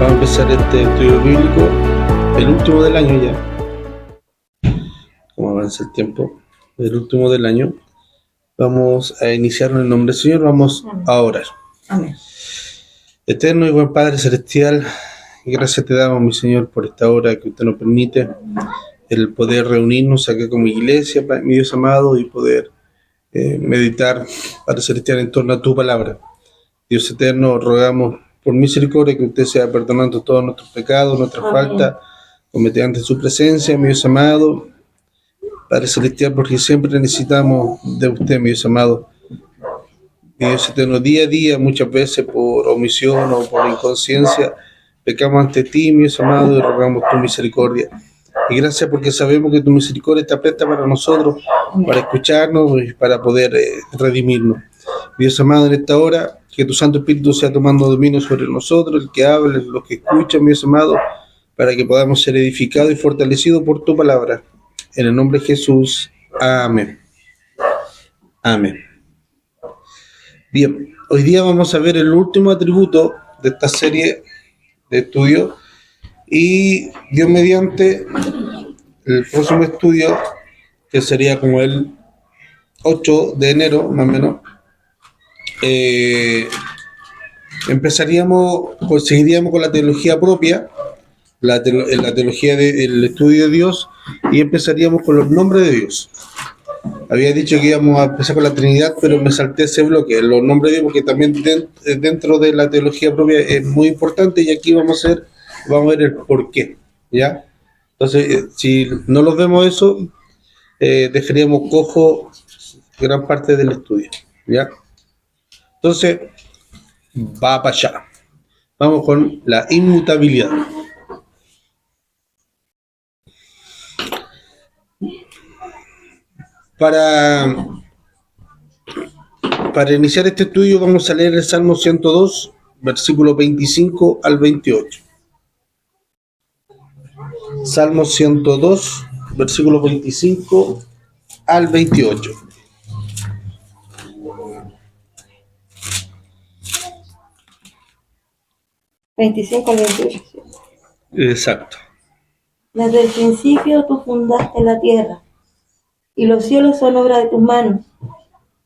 Vamos a empezar este estudio bíblico, el último del año ya. Como avanza el tiempo, el último del año. Vamos a iniciar en el nombre del Señor, vamos a orar. Amén. Eterno y buen Padre Celestial, gracias te damos, mi Señor, por esta hora que usted nos permite, el poder reunirnos acá como iglesia, mi Dios amado, y poder meditar, Padre Celestial, en torno a tu palabra. Dios eterno, rogamos por misericordia que usted sea perdonando todos nuestros pecados, nuestras faltas cometidas ante su presencia, mi Dios amado, Padre Celestial, porque siempre necesitamos de usted, mi Dios amado. Mi Dios eterno, día a día, muchas veces por omisión o por inconsciencia, pecamos ante ti, mi Dios amado, y rogamos tu misericordia. Y gracias porque sabemos que tu misericordia está presta para nosotros, para escucharnos y para poder redimirnos. Mi Dios amado, en esta hora, que tu Santo Espíritu sea tomando dominio sobre nosotros, el que hable, los que escuchan, mi Dios amado, para que podamos ser edificados y fortalecidos por tu palabra. En el nombre de Jesús. Amén. Amén. Bien, hoy día vamos a ver el último atributo de esta serie de estudios y Dios mediante el próximo estudio, que sería como el 8 de enero más o menos, seguiríamos con la teología propia, la teología del estudio de Dios, y empezaríamos con los nombres de Dios. Había dicho que íbamos a empezar con la Trinidad, pero me salté ese bloque, los nombres de Dios, porque también dentro de la teología propia es muy importante, y aquí vamos a ver el por qué, ¿ya? Entonces, si no los vemos eso, dejaríamos cojo gran parte del estudio, ¿ya? Entonces, va para allá. Vamos con la inmutabilidad. Para iniciar este estudio vamos a leer el Salmo 102, versículos 25 al 28. Salmo 102, versículos 25 al 28. Exacto. Desde el principio tú fundaste la tierra, y los cielos son obra de tus manos.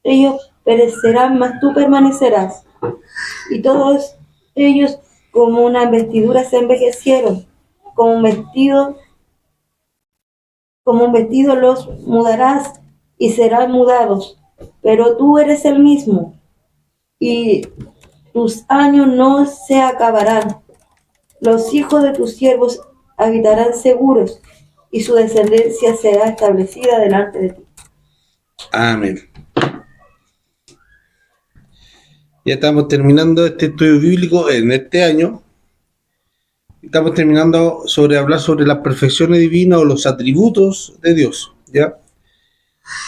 Ellos perecerán, mas tú permanecerás, y todos ellos como una vestidura se envejecieron, como un vestido los mudarás y serán mudados, pero tú eres el mismo, y tus años no se acabarán. Los hijos de tus siervos habitarán seguros, y su descendencia será establecida delante de ti. Amén. Ya estamos terminando este estudio bíblico en este año. Estamos terminando hablar sobre las perfecciones divinas o los atributos de Dios, ¿ya?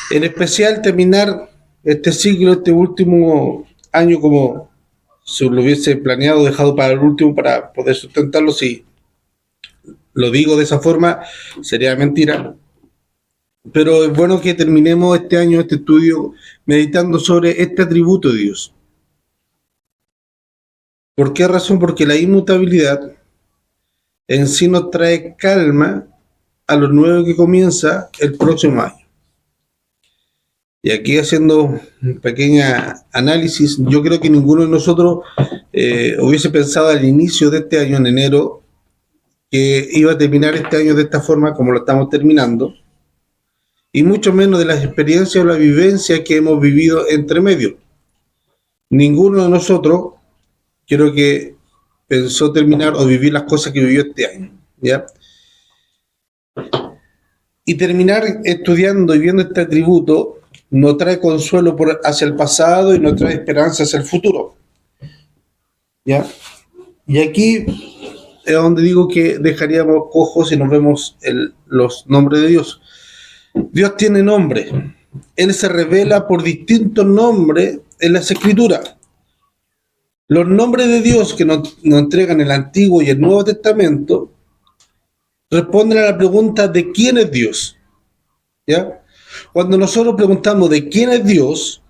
En especial terminar este ciclo, este último año, como si lo hubiese planeado, dejado para el último para poder sustentarlo. Si lo digo de esa forma, sería mentira. Pero es bueno que terminemos este año, este estudio, meditando sobre este atributo de Dios. ¿Por qué razón? Porque la inmutabilidad en sí nos trae calma a lo nuevo que comienza el próximo año. Y aquí, haciendo un pequeño análisis, yo creo que ninguno de nosotros hubiese pensado al inicio de este año, en enero, que iba a terminar este año de esta forma como lo estamos terminando, y mucho menos de las experiencias o la vivencia que hemos vivido entre medio. Ninguno de nosotros creo que pensó terminar o vivir las cosas que vivió este año, ¿ya? Y terminar estudiando y viendo este atributo nos trae consuelo hacia el pasado y nos trae esperanza hacia el futuro, ¿ya? Y aquí es donde digo que dejaríamos cojos si nos vemos los nombres de Dios. Dios tiene nombre. Él se revela por distintos nombres en las Escrituras. Los nombres de Dios que nos entregan el Antiguo y el Nuevo Testamento responden a la pregunta de quién es Dios, ¿ya? Cuando nosotros preguntamos de quién es Dios,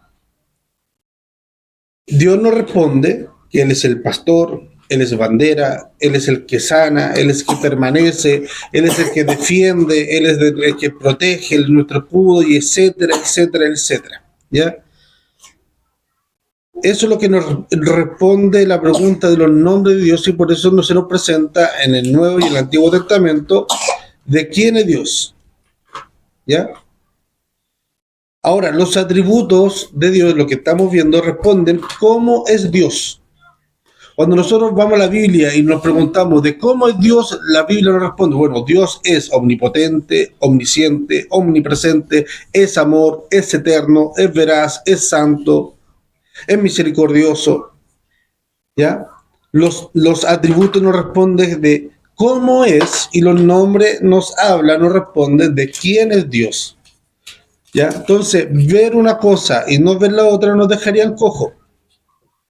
Dios nos responde que Él es el pastor, Él es bandera, Él es el que sana, Él es el que permanece, Él es el que defiende, Él es el que protege, nuestro escudo, y etcétera, etcétera, etcétera. ¿Ya? Eso es lo que nos responde la pregunta de los nombres de Dios, y por eso no se nos presenta en el Nuevo y el Antiguo Testamento de quién es Dios. ¿Ya? Ahora, los atributos de Dios, lo que estamos viendo, responden cómo es Dios. Cuando nosotros vamos a la Biblia y nos preguntamos de cómo es Dios, la Biblia nos responde, bueno, Dios es omnipotente, omnisciente, omnipresente, es amor, es eterno, es veraz, es santo, es misericordioso. ¿Ya? Los atributos nos responden de cómo es, y los nombres nos hablan, nos responden de quién es Dios. ¿Ya? Entonces, ver una cosa y no ver la otra nos dejarían cojo.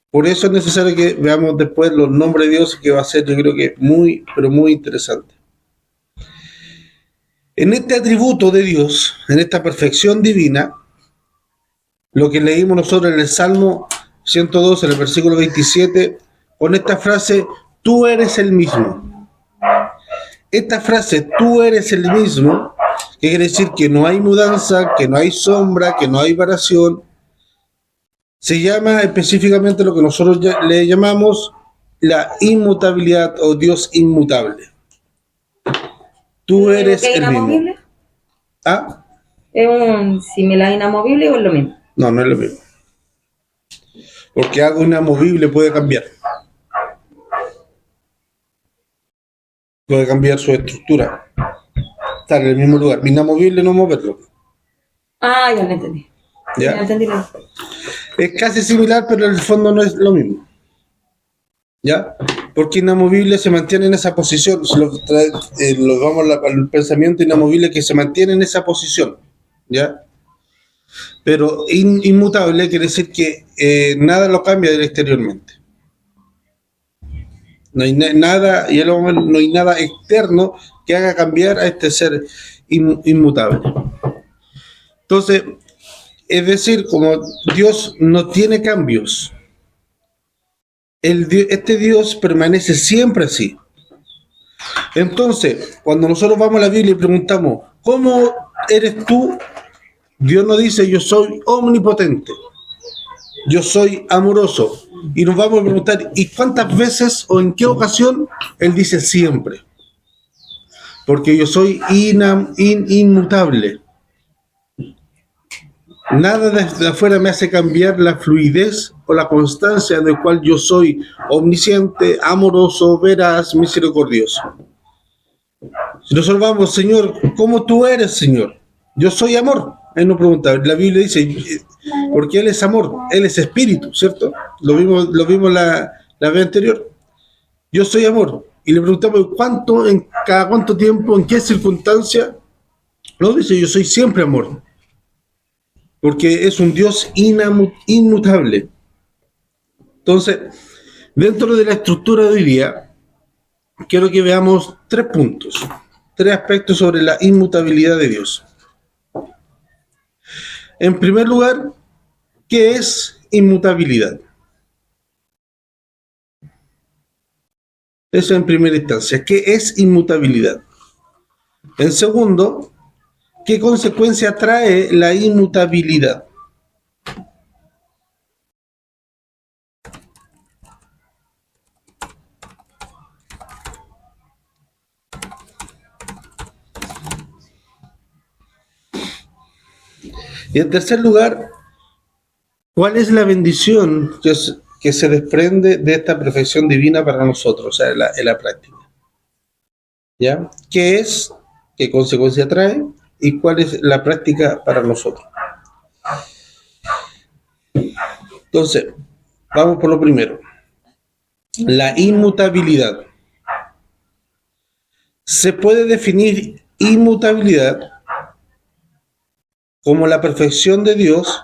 Por eso es necesario que veamos después los nombres de Dios, que va a ser, yo creo que muy, pero muy interesante. En este atributo de Dios, en esta perfección divina, lo que leímos nosotros en el Salmo 102, en el versículo 27, con esta frase, tú eres el mismo. Esta frase, tú eres el mismo, que quiere decir que no hay mudanza, que no hay sombra, que no hay variación, se llama específicamente lo que nosotros le llamamos la inmutabilidad o Dios inmutable. Tú eres el mismo. ¿Ah? ¿Es un similar inamovible o es lo mismo? No, no es lo mismo. Porque algo inamovible puede cambiar. Puede cambiar su estructura. Estar en el mismo lugar. Inamovible no moverlo. Ah, ya lo entendí. ¿Ya? Ya entendí. Es casi similar, pero en el fondo no es lo mismo. ¿Ya? Porque inamovible se mantiene en esa posición. Lo vamos al pensamiento inamovible que se mantiene en esa posición. ¿Ya? Pero inmutable quiere decir que nada lo cambia del exteriormente. No hay nada, y no hay nada externo que haga cambiar a este ser inmutable. Entonces, es decir, como Dios no tiene cambios, este Dios permanece siempre así. Entonces, cuando nosotros vamos a la Biblia y preguntamos, ¿cómo eres tú? Dios nos dice, yo soy omnipotente, yo soy amoroso. Y nos vamos a preguntar, ¿y cuántas veces o en qué ocasión? Él dice siempre. Porque yo soy inmutable. Nada desde afuera me hace cambiar la fluidez o la constancia de cual yo soy omnisciente, amoroso, veraz, misericordioso. Si nosotros vamos, Señor, ¿cómo tú eres, Señor? Yo soy amor. Él nos pregunta, la Biblia dice, porque Él es amor, Él es espíritu, ¿cierto? Lo vimos la vez anterior. Yo soy amor. Y le preguntamos, ¿cuánto, en cada cuánto tiempo, en qué circunstancia? No, dice, yo soy siempre amor. Porque es un Dios inmutable. Entonces, dentro de la estructura de hoy día, quiero que veamos 3 puntos, 3 aspectos sobre la inmutabilidad de Dios. En primer lugar, ¿qué es inmutabilidad? Eso en primera instancia, ¿qué es inmutabilidad? En segundo, ¿qué consecuencia trae la inmutabilidad? Y en tercer lugar, ¿cuál es la bendición que se desprende de esta perfección divina para nosotros, o sea, en la práctica? ¿Ya? ¿Qué es? ¿Qué consecuencia trae? ¿Y cuál es la práctica para nosotros? Entonces, vamos por lo primero. La inmutabilidad. Se puede definir inmutabilidad como la perfección de Dios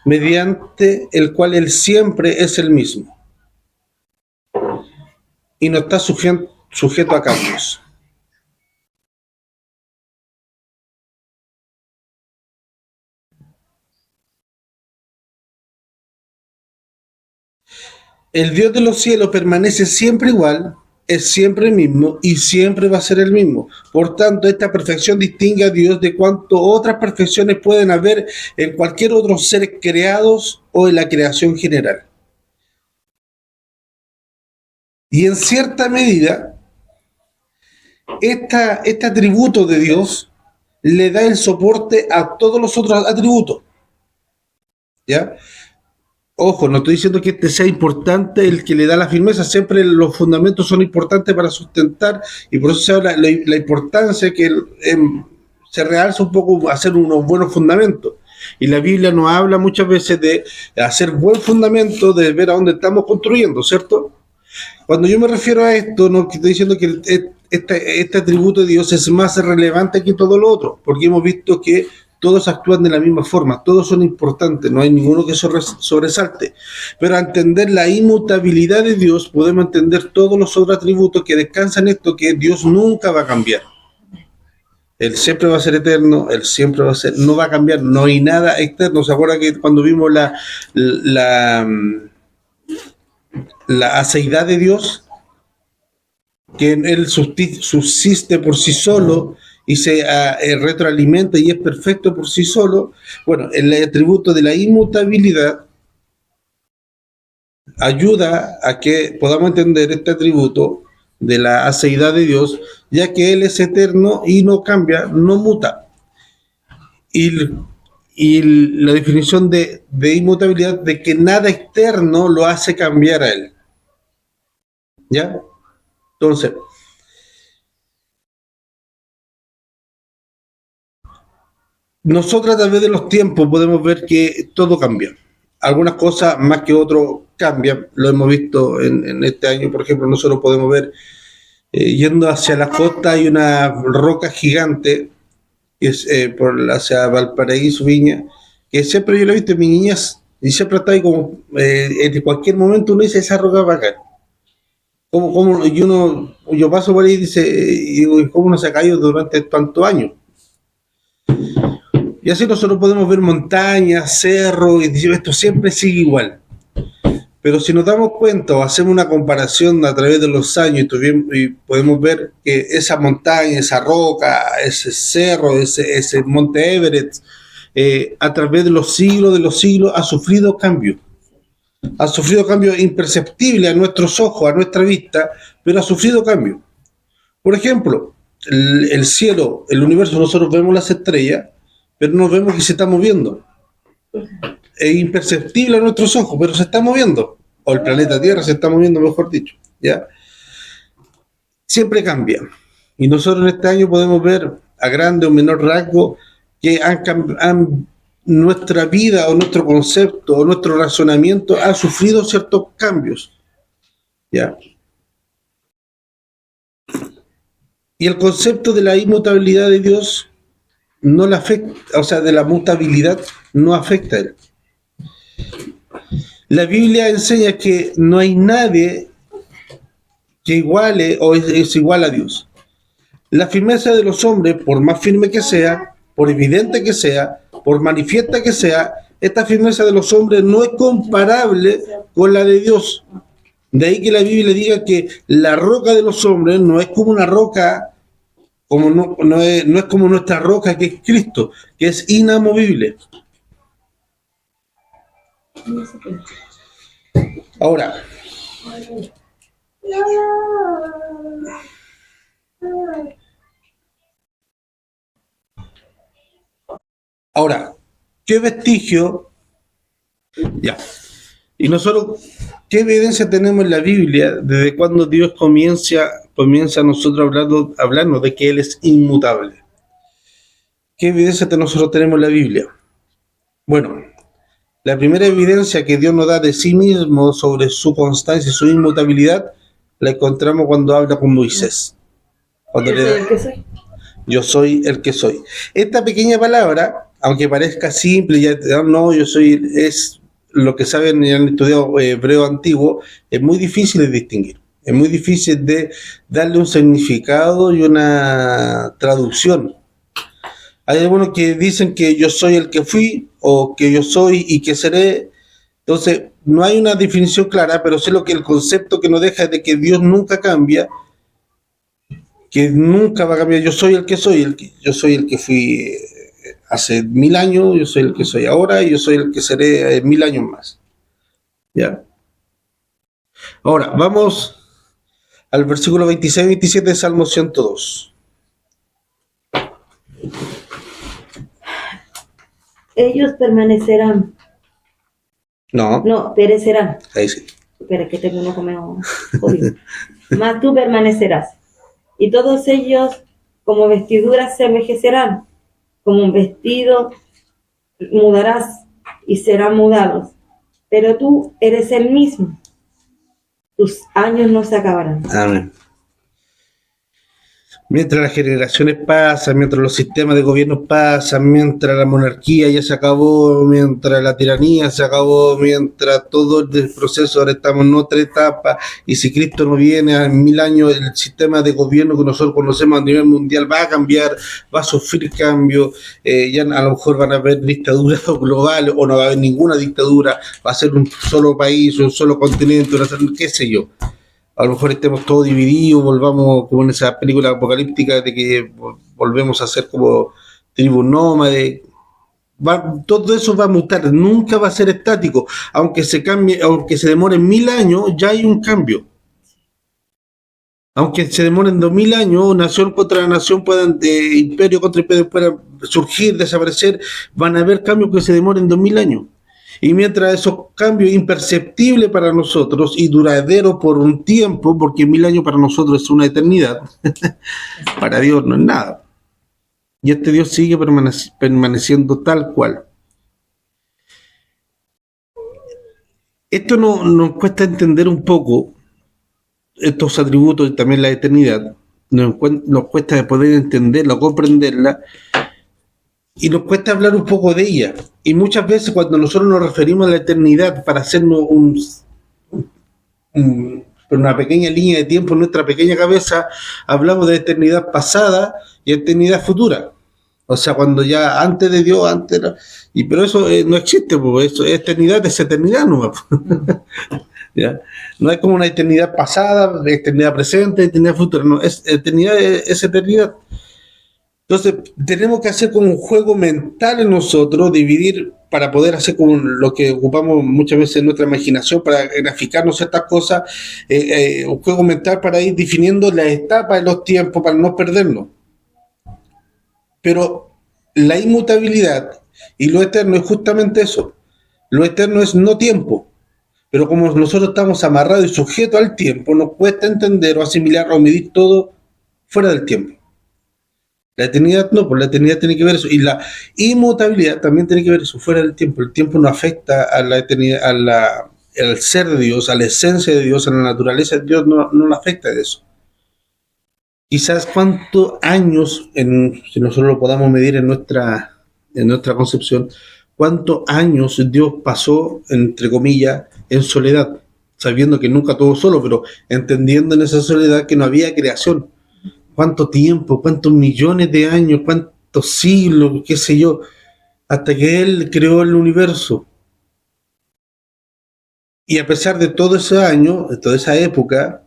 mediante el cual Él siempre es el mismo y no está sujeto a cambios. el Dios de los cielos permanece siempre igual, es siempre el mismo y siempre va a ser el mismo. Por tanto, esta perfección distingue a Dios de cuanto otras perfecciones pueden haber en cualquier otro ser creados o en la creación general. Y en cierta medida, este atributo de Dios le da el soporte a todos los otros atributos. ¿Ya? Ojo, no estoy diciendo que este sea importante el que le da la firmeza, siempre los fundamentos son importantes para sustentar, y por eso se habla la importancia que se realza un poco hacer unos buenos fundamentos. Y la Biblia nos habla muchas veces de hacer buen fundamento, de ver a dónde estamos construyendo, ¿cierto? Cuando yo me refiero a esto, no estoy diciendo que este atributo de Dios es más relevante que todo lo otro, porque hemos visto que todos actúan de la misma forma, todos son importantes, no hay ninguno que sobresalte. Pero al entender la inmutabilidad de Dios, podemos entender todos los otros atributos que descansan en esto, que Dios nunca va a cambiar. Él siempre va a ser eterno, Él siempre va a ser, no va a cambiar, no hay nada externo. ¿Se acuerdan que cuando vimos la aceidad de Dios? Que Él subsiste por sí solo y se retroalimenta y es perfecto por sí solo. Bueno, el atributo de la inmutabilidad ayuda a que podamos entender este atributo de la aceidad de Dios, ya que Él es eterno y no cambia, no muta. Y la definición de inmutabilidad, de que nada externo lo hace cambiar a Él. ¿Ya? Entonces, nosotros a través de los tiempos podemos ver que todo cambia. Algunas cosas más que otras cambian. Lo hemos visto en este año, por ejemplo, nosotros podemos ver yendo hacia la costa hay una roca gigante que es hacia Valparaíso, Viña, que siempre yo lo he visto en mi niñez y siempre está ahí como en cualquier momento uno dice esa roca va a caer. Yo paso por ahí y digo, ¿cómo no se ha caído durante tantos años? Y así nosotros podemos ver montañas, cerros, y decimos, esto siempre sigue igual. Pero si nos damos cuenta o hacemos una comparación a través de los años y podemos ver que esa montaña, esa roca, ese cerro, ese monte Everest, a través de los siglos ha sufrido cambios. Ha sufrido cambios imperceptibles a nuestros ojos, a nuestra vista, pero ha sufrido cambios. Por ejemplo, el cielo, el universo, nosotros vemos las estrellas, pero no vemos que se está moviendo. Es imperceptible a nuestros ojos, pero se está moviendo. O el planeta Tierra se está moviendo, mejor dicho. ¿Ya? Siempre cambia. Y nosotros en este año podemos ver a grande o menor rasgo que nuestra vida o nuestro concepto o nuestro razonamiento ha sufrido ciertos cambios. ¿Ya? Y el concepto de la inmutabilidad de Dios no le afecta, o sea, de la mutabilidad no afecta a Él. La Biblia enseña que no hay nadie que iguale o es igual a Dios. La firmeza de los hombres, por más firme que sea, por evidente que sea, por manifiesta que sea, esta firmeza de los hombres no es comparable con la de Dios. De ahí que la Biblia diga que la roca de los hombres no es como una roca, como no es como nuestra roca que es Cristo, que es inamovible. Ahora, ¿qué vestigio? Ya. Y nosotros, ¿qué evidencia tenemos en la Biblia desde cuando Dios comienza a nosotros hablarnos de que Él es inmutable? ¿Qué evidencia nosotros tenemos en la Biblia? Bueno, la primera evidencia que Dios nos da de sí mismo sobre su constancia y su inmutabilidad la encontramos cuando habla con Moisés. Cuando le da, yo soy el que soy. Esta pequeña palabra, aunque parezca simple, es lo que saben y han estudiado hebreo antiguo, es muy difícil de distinguir. Es muy difícil de darle un significado y una traducción. Hay algunos que dicen que yo soy el que fui, o que yo soy y que seré, Entonces, no hay una definición clara, pero sé lo que el concepto que nos deja es de que Dios nunca cambia, que nunca va a cambiar. Yo soy el que soy, yo soy el que fui hace 1000 años, yo soy el que soy ahora y yo soy el que seré 1000 años más. ¿Ya? Ahora, vamos al versículo 26-27 de Salmo 102. Ellos permanecerán, No, no, perecerán. ahí sí. Espera, que tengo uno como jodido. Mas tú permanecerás. Y todos ellos, como vestiduras, se envejecerán. Como un vestido, mudarás y serán mudados. Pero tú eres el mismo. Tus años no se acabarán. Amén. Mientras las generaciones pasan, mientras los sistemas de gobierno pasan, mientras la monarquía ya se acabó, mientras la tiranía se acabó, mientras todo el proceso, ahora estamos en otra etapa, y si Cristo no viene a 1000 años, el sistema de gobierno que nosotros conocemos a nivel mundial va a cambiar, va a sufrir cambios, ya a lo mejor van a haber dictaduras globales, o no va a haber ninguna dictadura, va a ser un solo país, un solo continente, qué sé yo. A lo mejor estemos todos divididos, volvamos como en esa película apocalíptica de que volvemos a ser como tribus nómades. Todo eso va a mutar, nunca va a ser estático. Aunque se cambie, aunque se demore 1000 años, ya hay un cambio. Aunque se demoren 2000 años, nación contra nación puedan, imperio contra imperio puedan surgir, desaparecer, van a haber cambios que se demoren 2000 años. Y mientras esos cambios imperceptibles para nosotros y duraderos por un tiempo, porque 1000 años para nosotros es una eternidad, para Dios no es nada. Y este Dios sigue permaneciendo tal cual. Esto nos cuesta entender un poco, estos atributos y también la eternidad, nos cuesta poder entenderla o comprenderla, y nos cuesta hablar un poco de ella. Y muchas veces cuando nosotros nos referimos a la eternidad para hacernos una pequeña línea de tiempo en nuestra pequeña cabeza, hablamos de eternidad pasada y eternidad futura. O sea, cuando ya antes de Dios, pero eso no existe, pues eso, eternidad es eternidad, ¿no? ¿Ya? No es como una eternidad pasada, eternidad presente, eternidad futura, no, eternidad es eternidad. Entonces, tenemos que hacer como un juego mental en nosotros, dividir para poder hacer como lo que ocupamos muchas veces en nuestra imaginación para graficarnos ciertas cosas, un juego mental para ir definiendo las etapas de los tiempos para no perdernos. Pero la inmutabilidad y lo eterno es justamente eso. Lo eterno es no tiempo. Pero como nosotros estamos amarrados y sujetos al tiempo, nos cuesta entender o asimilar o medir todo fuera del tiempo. La eternidad no, pues la eternidad tiene que ver eso. Y la inmutabilidad también tiene que ver eso, fuera del tiempo. El tiempo no afecta a la eternidad, al ser de Dios, a la esencia de Dios, a la naturaleza de Dios, no le afecta de eso. Quizás cuántos años, si nosotros lo podamos medir en nuestra concepción, cuántos años Dios pasó, entre comillas, en soledad, sabiendo que nunca estuvo solo, pero entendiendo en esa soledad que no había creación. Cuánto tiempo, cuántos millones de años, cuántos siglos, qué sé yo, hasta que Él creó el universo. Y a pesar de todo ese año, de toda esa época,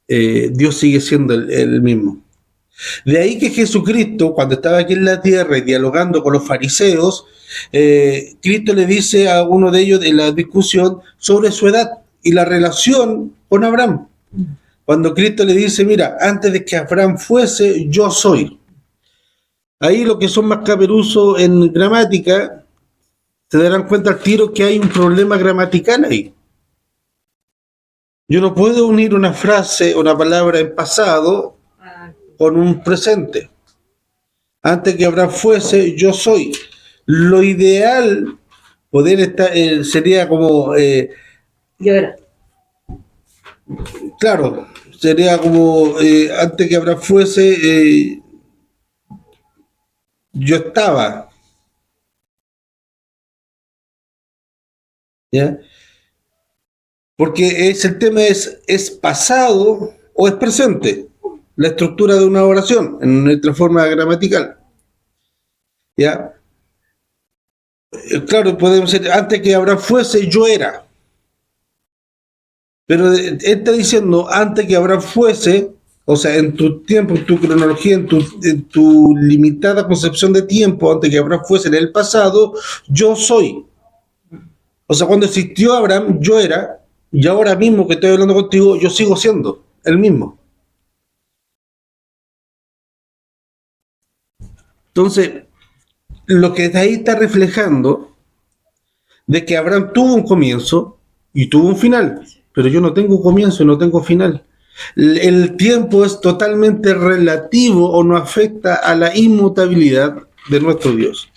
Dios sigue siendo el mismo. De ahí que Jesucristo, cuando estaba aquí en la tierra y dialogando con los fariseos, Cristo le dice a uno de ellos en la discusión sobre su edad y la relación con Abraham. Cuando Cristo le dice, mira, antes de que Abraham fuese, yo soy. Ahí lo que son más caperuzos en gramática, se darán cuenta al tiro que hay un problema gramatical ahí. Yo no puedo unir una frase, una palabra en pasado con un presente. Antes que Abraham fuese, yo soy. Lo ideal poder estar sería como Yo era. claro, sería como antes que Abraham fuese, yo estaba. ¿Ya? Porque el tema es pasado o es presente. La estructura de una oración en nuestra forma gramatical. ¿Ya? Claro, podemos decir, antes que Abraham fuese, yo era. Pero él está diciendo, antes que Abraham fuese, o sea, en tu tiempo, en tu cronología, en tu limitada concepción de tiempo, antes que Abraham fuese en el pasado, yo soy. O sea, cuando existió Abraham, yo era, y ahora mismo que estoy hablando contigo, yo sigo siendo el mismo. Entonces, lo que de ahí está reflejando de que Abraham tuvo un comienzo y tuvo un final, pero yo no tengo comienzo y no tengo final. El tiempo es totalmente relativo o no afecta a la inmutabilidad de nuestro Dios.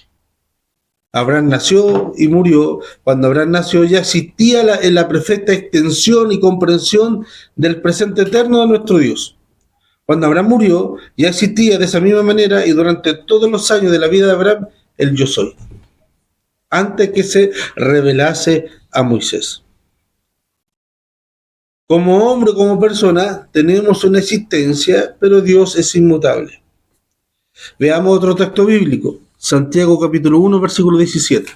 Abraham nació y murió. Cuando Abraham nació ya existía la perfecta extensión y comprensión del presente eterno de nuestro Dios. Cuando Abraham murió ya existía de esa misma manera y durante todos los años de la vida de Abraham el yo soy, antes que se revelase a Moisés. Como hombre, como persona, tenemos una existencia, pero Dios es inmutable. Veamos otro texto bíblico. Santiago capítulo 1, versículo 17.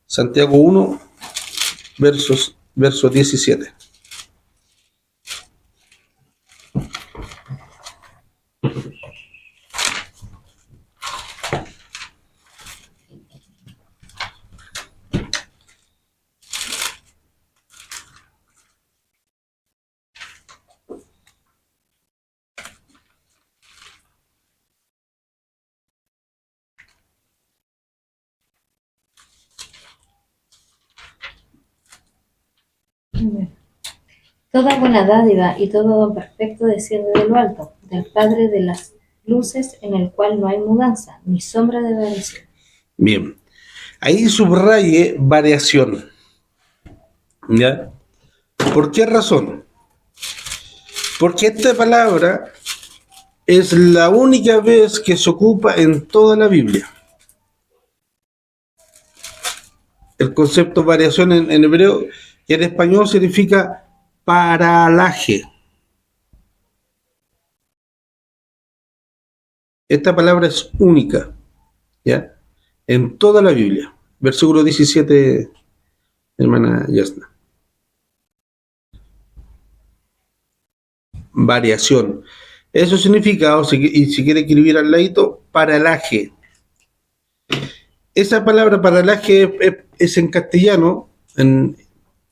Santiago 1, verso 17. Toda buena dádiva y todo don perfecto desciende de lo alto, del Padre de las luces, en el cual no hay mudanza, ni sombra de variación. Bien, ahí subraye variación. ¿Ya? ¿Por qué razón? Porque esta palabra es la única vez que se ocupa en toda la Biblia. El concepto variación en hebreo y en español significa paralaje. Esta palabra es única, ¿ya? En toda la Biblia. Versículo 17, hermana Yasna. Variación. Eso significa, y si quiere escribir al ladito, paralaje. Esa palabra paralaje es en castellano,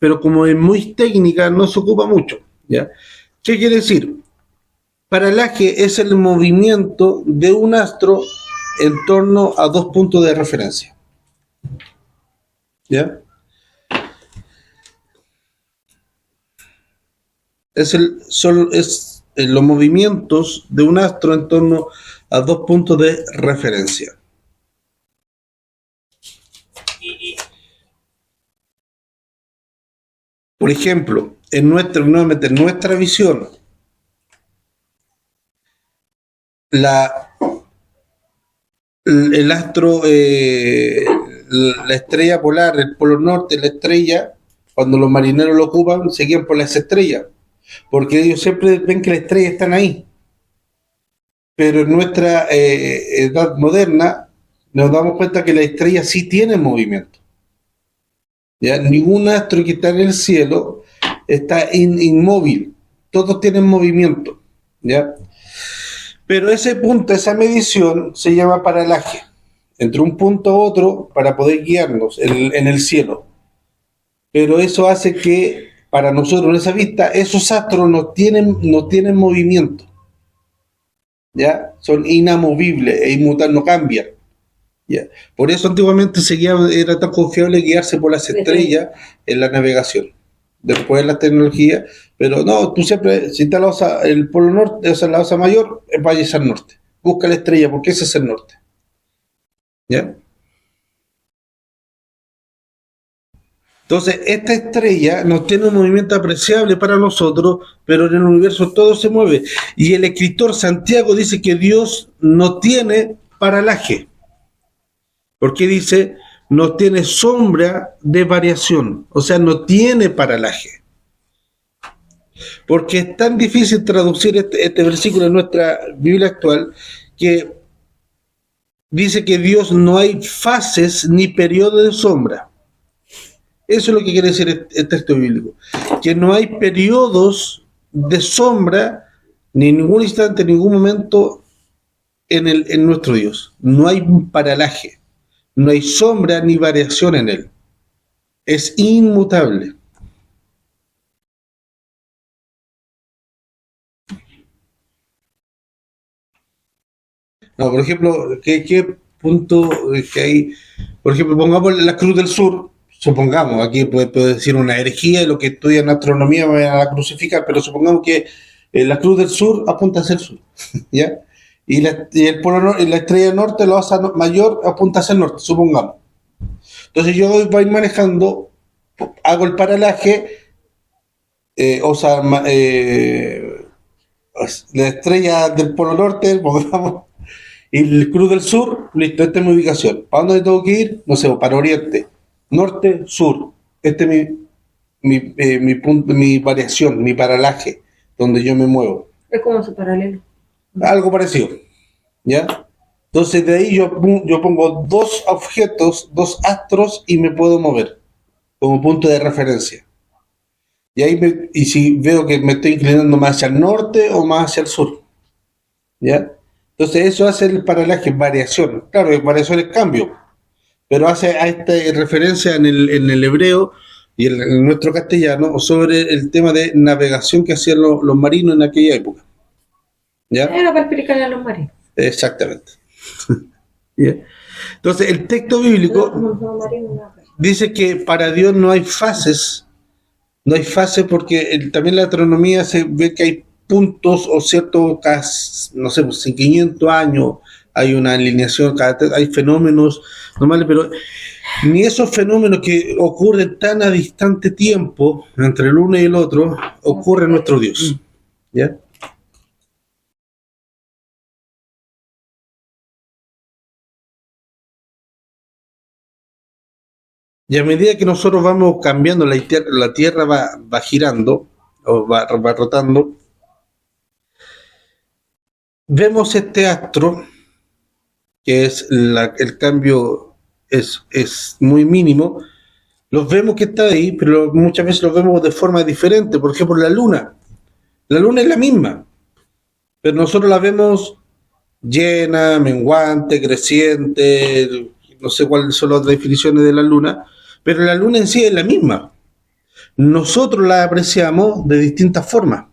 pero como es muy técnica, no se ocupa mucho, ¿ya? ¿Qué quiere decir? Paralaje es el movimiento de un astro en torno a dos puntos de referencia, ¿ya? Es los movimientos de un astro en torno a dos puntos de referencia. Por ejemplo, nuevamente, en nuestra visión, el astro, la estrella polar, el polo norte, la estrella, cuando los marineros lo ocupan, se guían por las estrellas, porque ellos siempre ven que las estrellas están ahí. Pero en nuestra edad moderna nos damos cuenta que las estrellas sí tienen movimiento. ¿Ya? Ningún astro que está en el cielo está inmóvil, todos tienen movimiento, ¿ya? Pero ese punto, esa medición se llama paralaje, entre un punto a otro para poder guiarnos en el cielo. Pero eso hace que para nosotros en esa vista esos astros no tienen movimiento, ¿ya? Son inamovibles e inmutables, no cambian. ¿Ya? Por eso antiguamente era tan confiable guiarse por las estrellas en la navegación. Después la tecnología, pero no, tú siempre, si está el polo norte, o sea, la osa mayor, vayas al norte. Busca la estrella, porque ese es el norte. ¿Ya? Entonces, esta estrella no tiene un movimiento apreciable para nosotros, pero en el universo todo se mueve. Y el escritor Santiago dice que Dios no tiene paralaje. Porque dice, no tiene sombra de variación, o sea, no tiene paralaje. Porque es tan difícil traducir este versículo en nuestra Biblia actual que dice que Dios no hay fases ni periodos de sombra. Eso es lo que quiere decir el texto bíblico. Que no hay periodos de sombra, ni en ningún instante, en ningún momento en nuestro Dios. No hay un paralaje, no hay sombra ni variación en Él. Es inmutable. No, por ejemplo, ¿qué punto que hay? Por ejemplo, pongamos la Cruz del Sur, supongamos, aquí puede decir una herejía y lo que estudian astronomía van a crucificar, pero supongamos que la Cruz del Sur apunta hacia el sur, ¿ya? Y el polo y la estrella norte, la osa mayor, apunta hacia el norte, supongamos. Entonces yo voy manejando, hago el paralaje, osa, la estrella del polo norte, pongamos, y el Cruz del Sur, listo, esta es mi ubicación. ¿Para dónde tengo que ir? No sé, para oriente, norte, sur. Este es mi punto, mi variación, mi paralaje, donde yo me muevo. Es como su paralelo. Algo parecido, ¿ya? Entonces de ahí yo pongo dos objetos, dos astros y me puedo mover como punto de referencia. Y ahí y si veo que me estoy inclinando más hacia el norte o más hacia el sur, ¿ya? Entonces eso hace el paralaje, variación. Claro, variación es cambio, pero hace a esta referencia en el hebreo y en nuestro castellano sobre el tema de navegación que hacían los marinos en aquella época. ¿Ya? Era para explicarle a los marinos. Exactamente. ¿Ya? Entonces el texto bíblico dice que para Dios no hay fases, porque también la astronomía se ve que hay puntos o ciertos, no sé, pues en 500 años hay una alineación, hay fenómenos normales, pero ni esos fenómenos que ocurren tan a distante tiempo entre el uno y el otro ocurre en nuestro Dios. ¿Ya? Y a medida que nosotros vamos cambiando, la Tierra va girando, o va rotando, vemos este astro, que es el cambio es muy mínimo, los vemos que está ahí, pero muchas veces los vemos de forma diferente. Por ejemplo, la Luna es la misma, pero nosotros la vemos llena, menguante, creciente, no sé cuáles son las otras definiciones de la Luna, pero la Luna en sí es la misma. Nosotros la apreciamos de distintas formas,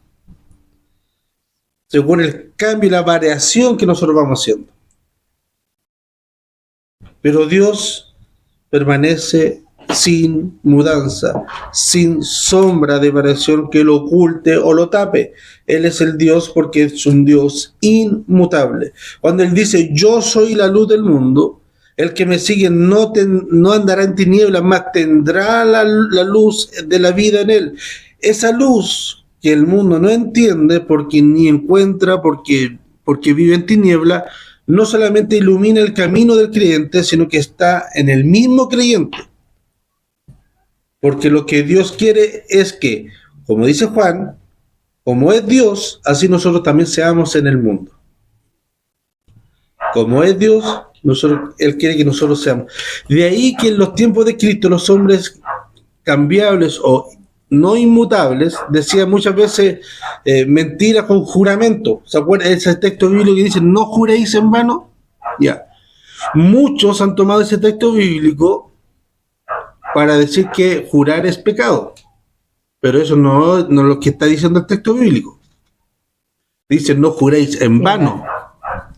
según el cambio y la variación que nosotros vamos haciendo. Pero Dios permanece sin mudanza, sin sombra de variación que lo oculte o lo tape. Él es el Dios porque es un Dios inmutable. Cuando Él dice, yo soy la luz del mundo, el que me sigue no andará en tinieblas, mas tendrá la luz de la vida en Él. Esa luz que el mundo no entiende porque ni encuentra, porque vive en tiniebla, no solamente ilumina el camino del creyente, sino que está en el mismo creyente. Porque lo que Dios quiere es que, como dice Juan, como es Dios, así nosotros también seamos en el mundo. Como es Dios, Él quiere que nosotros seamos. De ahí que en los tiempos de Cristo los hombres cambiables o no inmutables decían muchas veces mentiras con juramento. ¿Se acuerdan? Ese texto bíblico que dice, no juréis en vano. Ya. Muchos han tomado ese texto bíblico para decir que jurar es pecado. Pero eso no es lo que está diciendo el texto bíblico. Dice, no juréis en vano.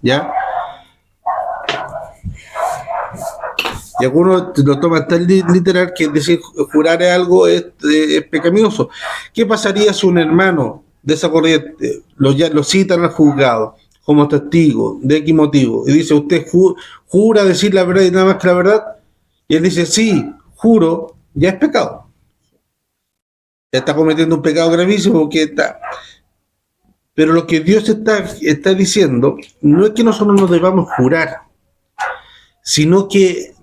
¿Ya? Y algunos lo toman tan literal que decir jurar algo es pecaminoso. ¿Qué pasaría si un hermano de esa corriente lo citan al juzgado como testigo de X motivo y dice, usted jura decir la verdad y nada más que la verdad? Y él dice, sí, juro, ya es pecado. Ya está cometiendo un pecado gravísimo porque está... Pero lo que Dios está diciendo no es que nosotros nos debamos jurar, sino que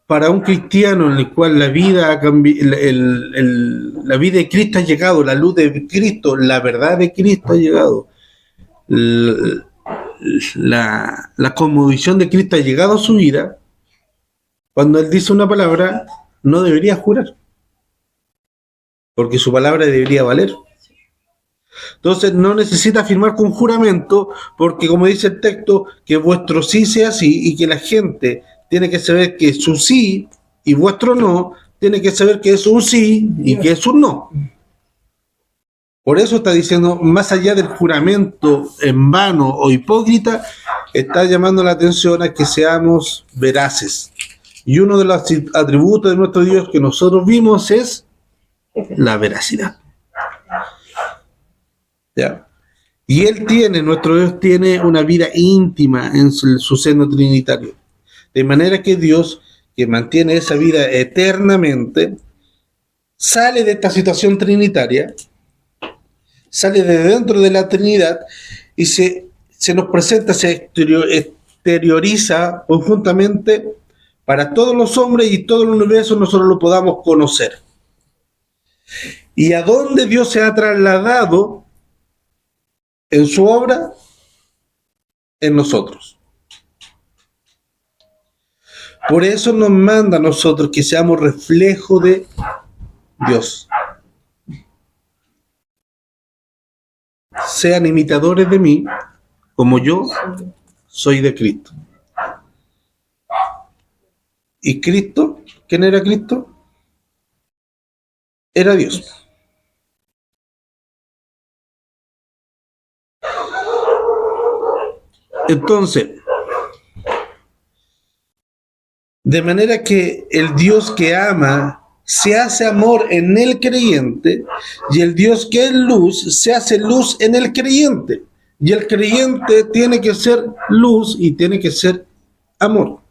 para un cristiano en el cual la vida ha cambiado, la vida de Cristo ha llegado, la luz de Cristo, la verdad de Cristo ha llegado, la cosmovisión de Cristo ha llegado a su vida, cuando Él dice una palabra, no debería jurar, porque su palabra debería valer. Entonces no necesita firmar con juramento, porque como dice el texto, que vuestro sí sea sí, y que la gente tiene que saber que su sí y vuestro no, tiene que saber que es un sí y que es un no. Por eso está diciendo, más allá del juramento en vano o hipócrita, está llamando la atención a que seamos veraces. Y uno de los atributos de nuestro Dios que nosotros vimos es la veracidad. ¿Ya? Y nuestro Dios tiene una vida íntima en su seno trinitario. De manera que Dios, que mantiene esa vida eternamente, sale de esta situación trinitaria, sale de dentro de la Trinidad y se nos presenta, se exterioriza conjuntamente para todos los hombres y todo el universo nosotros lo podamos conocer. ¿Y a dónde Dios se ha trasladado en su obra? En nosotros. Por eso nos manda a nosotros que seamos reflejo de Dios. Sean imitadores de mí, como yo soy de Cristo. ¿Y Cristo? ¿Quién era Cristo? Era Dios. Entonces, de manera que el Dios que ama se hace amor en el creyente, y el Dios que es luz se hace luz en el creyente, y el creyente tiene que ser luz y tiene que ser amor.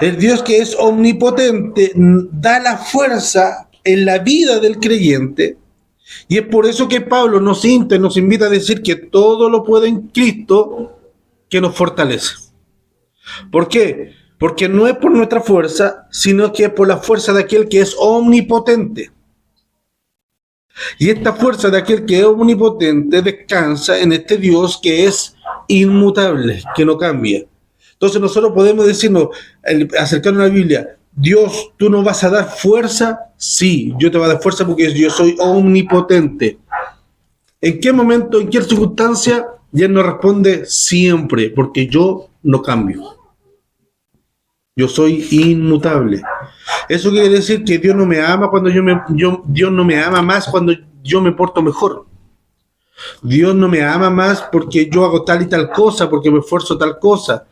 El Dios que es omnipotente da la fuerza en la vida del creyente, y es por eso que Pablo nos invita a decir que todo lo puede en Cristo que nos fortalece. ¿Por qué? Porque no es por nuestra fuerza, sino que es por la fuerza de aquel que es omnipotente. Y esta fuerza de aquel que es omnipotente descansa en este Dios que es inmutable, que no cambia. Entonces nosotros podemos decirnos, acercarnos a la Biblia, Dios, ¿tú nos vas a dar fuerza? Sí, yo te voy a dar fuerza porque yo soy omnipotente. ¿En qué momento, en qué circunstancia? Y Él nos responde siempre, porque yo no cambio. Yo soy inmutable. Eso quiere decir que Dios no me ama cuando Dios no me ama más cuando yo me porto mejor. Dios no me ama más porque yo hago tal y tal cosa, porque me esfuerzo tal cosa.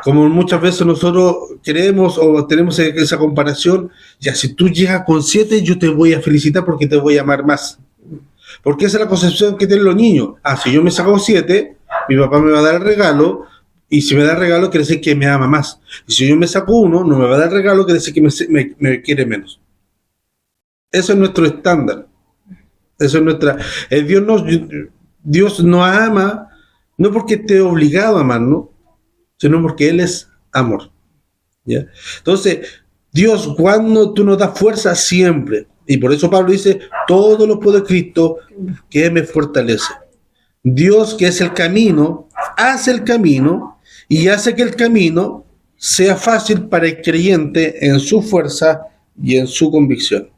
Como muchas veces nosotros queremos o tenemos esa comparación, ya si tú llegas con 7, yo te voy a felicitar porque te voy a amar más. Porque esa es la concepción que tienen los niños. Si yo me saco 7, mi papá me va a dar el regalo, y si me da el regalo quiere decir que me ama más. Y si yo me saco 1, no me va a dar el regalo, quiere decir que me quiere menos. Eso es nuestro estándar. Eso es nuestra... Dios nos ama, no porque esté obligado a amarnos, sino porque Él es amor. ¿Ya? Entonces, Dios, cuando tú nos das fuerza, siempre. Y por eso Pablo dice, todo lo puedo en Cristo que me fortalece. Dios, que es el camino, hace el camino y hace que el camino sea fácil para el creyente en su fuerza y en su convicción.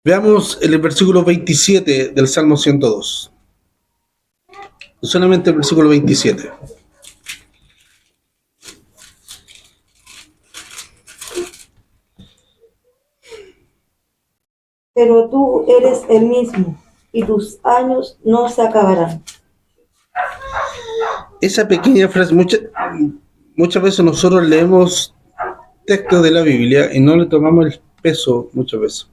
Veamos el versículo 27 del Salmo 102. Solamente el versículo 27. Pero tú eres el mismo, y tus años no se acabarán. Esa pequeña frase, muchas veces nosotros leemos textos de la Biblia y no le tomamos el peso muchas veces.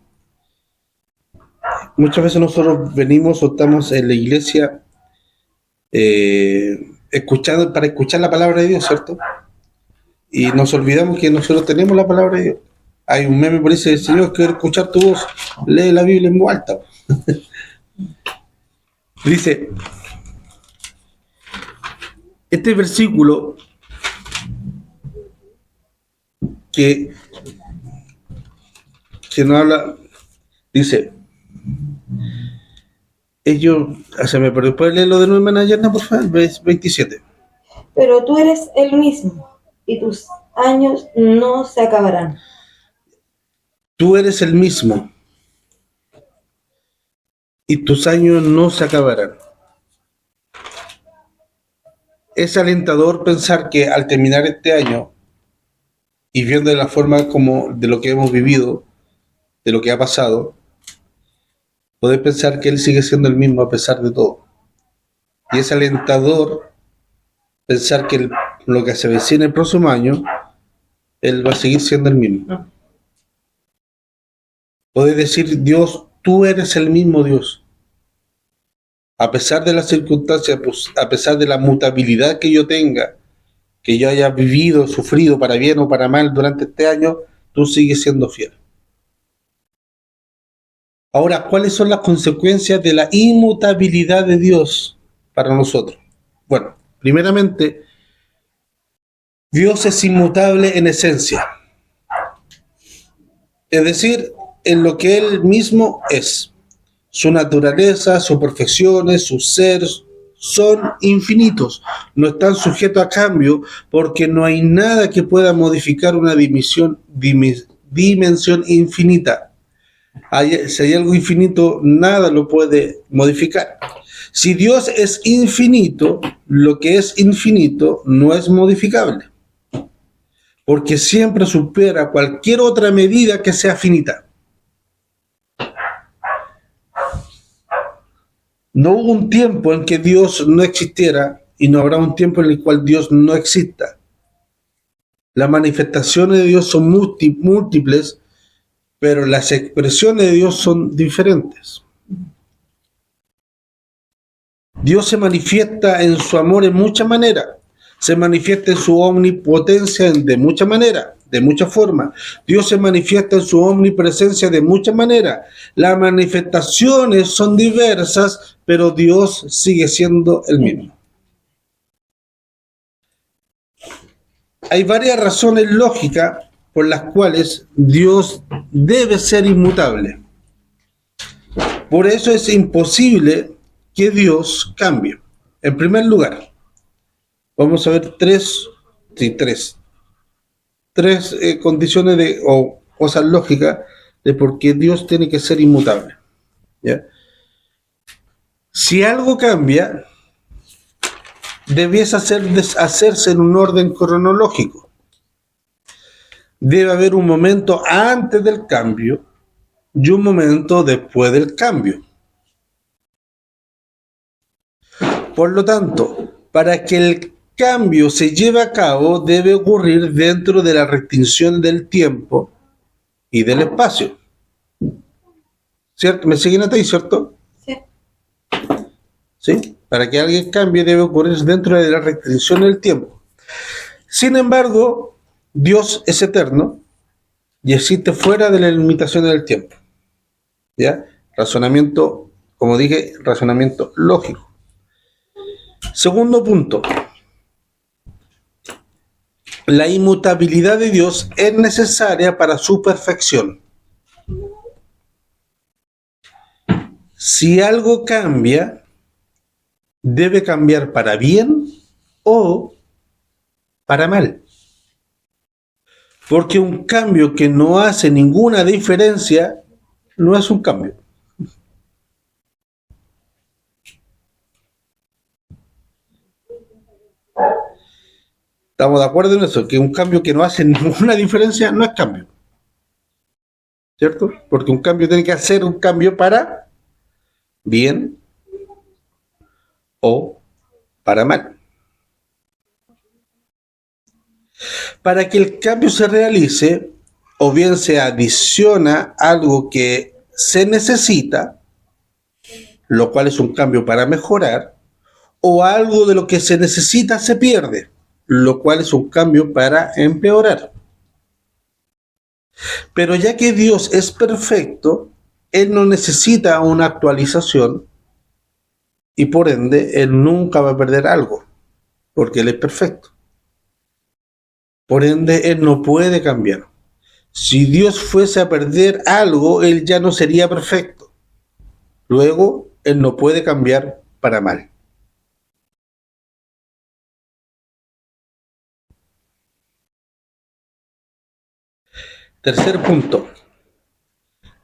Muchas veces nosotros venimos o estamos en la iglesia para escuchar la palabra de Dios, ¿cierto? Y nos olvidamos que nosotros tenemos la palabra de Dios. Hay un meme por ahí que dice, Señor, quiero escuchar tu voz, lee la Biblia en voz alta. Dice, este versículo que nos habla, dice, Se me perdió. ¿Puedes leerlo de nuevo, hermana Yerna, por favor? 27. Pero tú eres el mismo, y tus años no se acabarán. Tú eres el mismo, y tus años no se acabarán. Es alentador pensar que al terminar este año, y viendo de la forma como de lo que hemos vivido, de lo que ha pasado, poder pensar que Él sigue siendo el mismo a pesar de todo. Y es alentador pensar que lo que se avecina el próximo año, Él va a seguir siendo el mismo. Poder decir, Dios, tú eres el mismo Dios. A pesar de las circunstancias, pues, a pesar de la mutabilidad que yo tenga, que yo haya vivido, sufrido para bien o para mal durante este año, tú sigues siendo fiel. Ahora, ¿cuáles son las consecuencias de la inmutabilidad de Dios para nosotros? Bueno, primeramente, Dios es inmutable en esencia. Es decir, en lo que Él mismo es. Su naturaleza, sus perfecciones, sus seres son infinitos. No están sujetos a cambio porque no hay nada que pueda modificar una dimensión infinita. Si hay algo infinito, nada lo puede modificar. Si Dios es infinito, lo que es infinito no es modificable, porque siempre supera cualquier otra medida que sea finita. No hubo un tiempo en que Dios no existiera y no habrá un tiempo en el cual Dios no exista. Las manifestaciones de Dios son múltiples, pero las expresiones de Dios son diferentes. Dios se manifiesta en su amor en muchas maneras. Se manifiesta en su omnipotencia de muchas maneras, de muchas formas. Dios se manifiesta en su omnipresencia de muchas maneras. Las manifestaciones son diversas, pero Dios sigue siendo el mismo. Hay varias razones lógicas por las cuales Dios debe ser inmutable. Por eso es imposible que Dios cambie. En primer lugar, vamos a ver tres condiciones o cosas lógicas de por qué Dios tiene que ser inmutable. ¿Ya? Si algo cambia, debiese hacerse en un orden cronológico. Debe haber un momento antes del cambio y un momento después del cambio. Por lo tanto, para que el cambio se lleve a cabo, debe ocurrir dentro de la restricción del tiempo y del espacio. ¿Cierto? ¿Me siguen hasta ahí, cierto? Sí. ¿Sí? Para que alguien cambie, debe ocurrir dentro de la restricción del tiempo. Sin embargo, Dios es eterno y existe fuera de la limitación del tiempo. ¿Ya? Razonamiento, como dije, razonamiento lógico. Segundo punto. La inmutabilidad de Dios es necesaria para su perfección. Si algo cambia, debe cambiar para bien o para mal. Porque un cambio que no hace ninguna diferencia no es un cambio. ¿Estamos de acuerdo en eso? Que un cambio que no hace ninguna diferencia no es cambio. ¿Cierto? Porque un cambio tiene que hacer un cambio para bien o para mal. Para que el cambio se realice, o bien se adiciona algo que se necesita, lo cual es un cambio para mejorar, o algo de lo que se necesita se pierde, lo cual es un cambio para empeorar. Pero ya que Dios es perfecto, Él no necesita una actualización y por ende Él nunca va a perder algo, porque Él es perfecto. Por ende, Él no puede cambiar. Si Dios fuese a perder algo, Él ya no sería perfecto. Luego, Él no puede cambiar para mal. Tercer punto.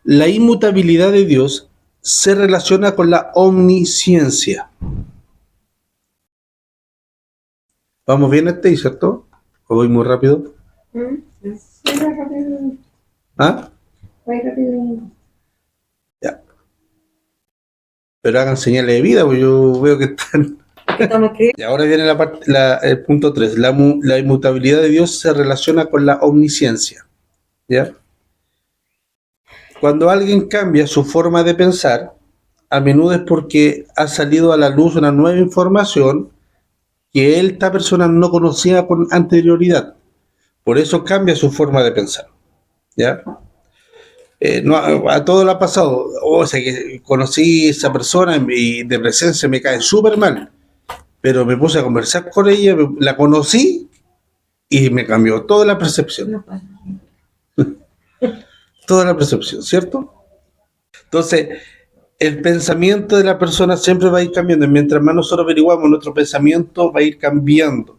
La inmutabilidad de Dios se relaciona con la omnisciencia. ¿Vamos bien ¿cierto? ¿O voy muy rápido? ¿Ah? Voy rápido. Ya. Pero hagan señales de vida, porque yo veo que están... Y ahora viene el punto 3. La inmutabilidad de Dios se relaciona con la omnisciencia. ¿Ya? Cuando alguien cambia su forma de pensar, a menudo es porque ha salido a la luz una nueva información que esta persona no conocía con anterioridad. Por eso cambia su forma de pensar. ¿Ya? No, a todo lo ha pasado. O sea, que conocí a esa persona y de presencia me cae súper mal. Pero me puse a conversar con ella, la conocí y me cambió toda la percepción. Toda la percepción, ¿cierto? Entonces, el pensamiento de la persona siempre va a ir cambiando. Mientras más nosotros averiguamos, nuestro pensamiento va a ir cambiando,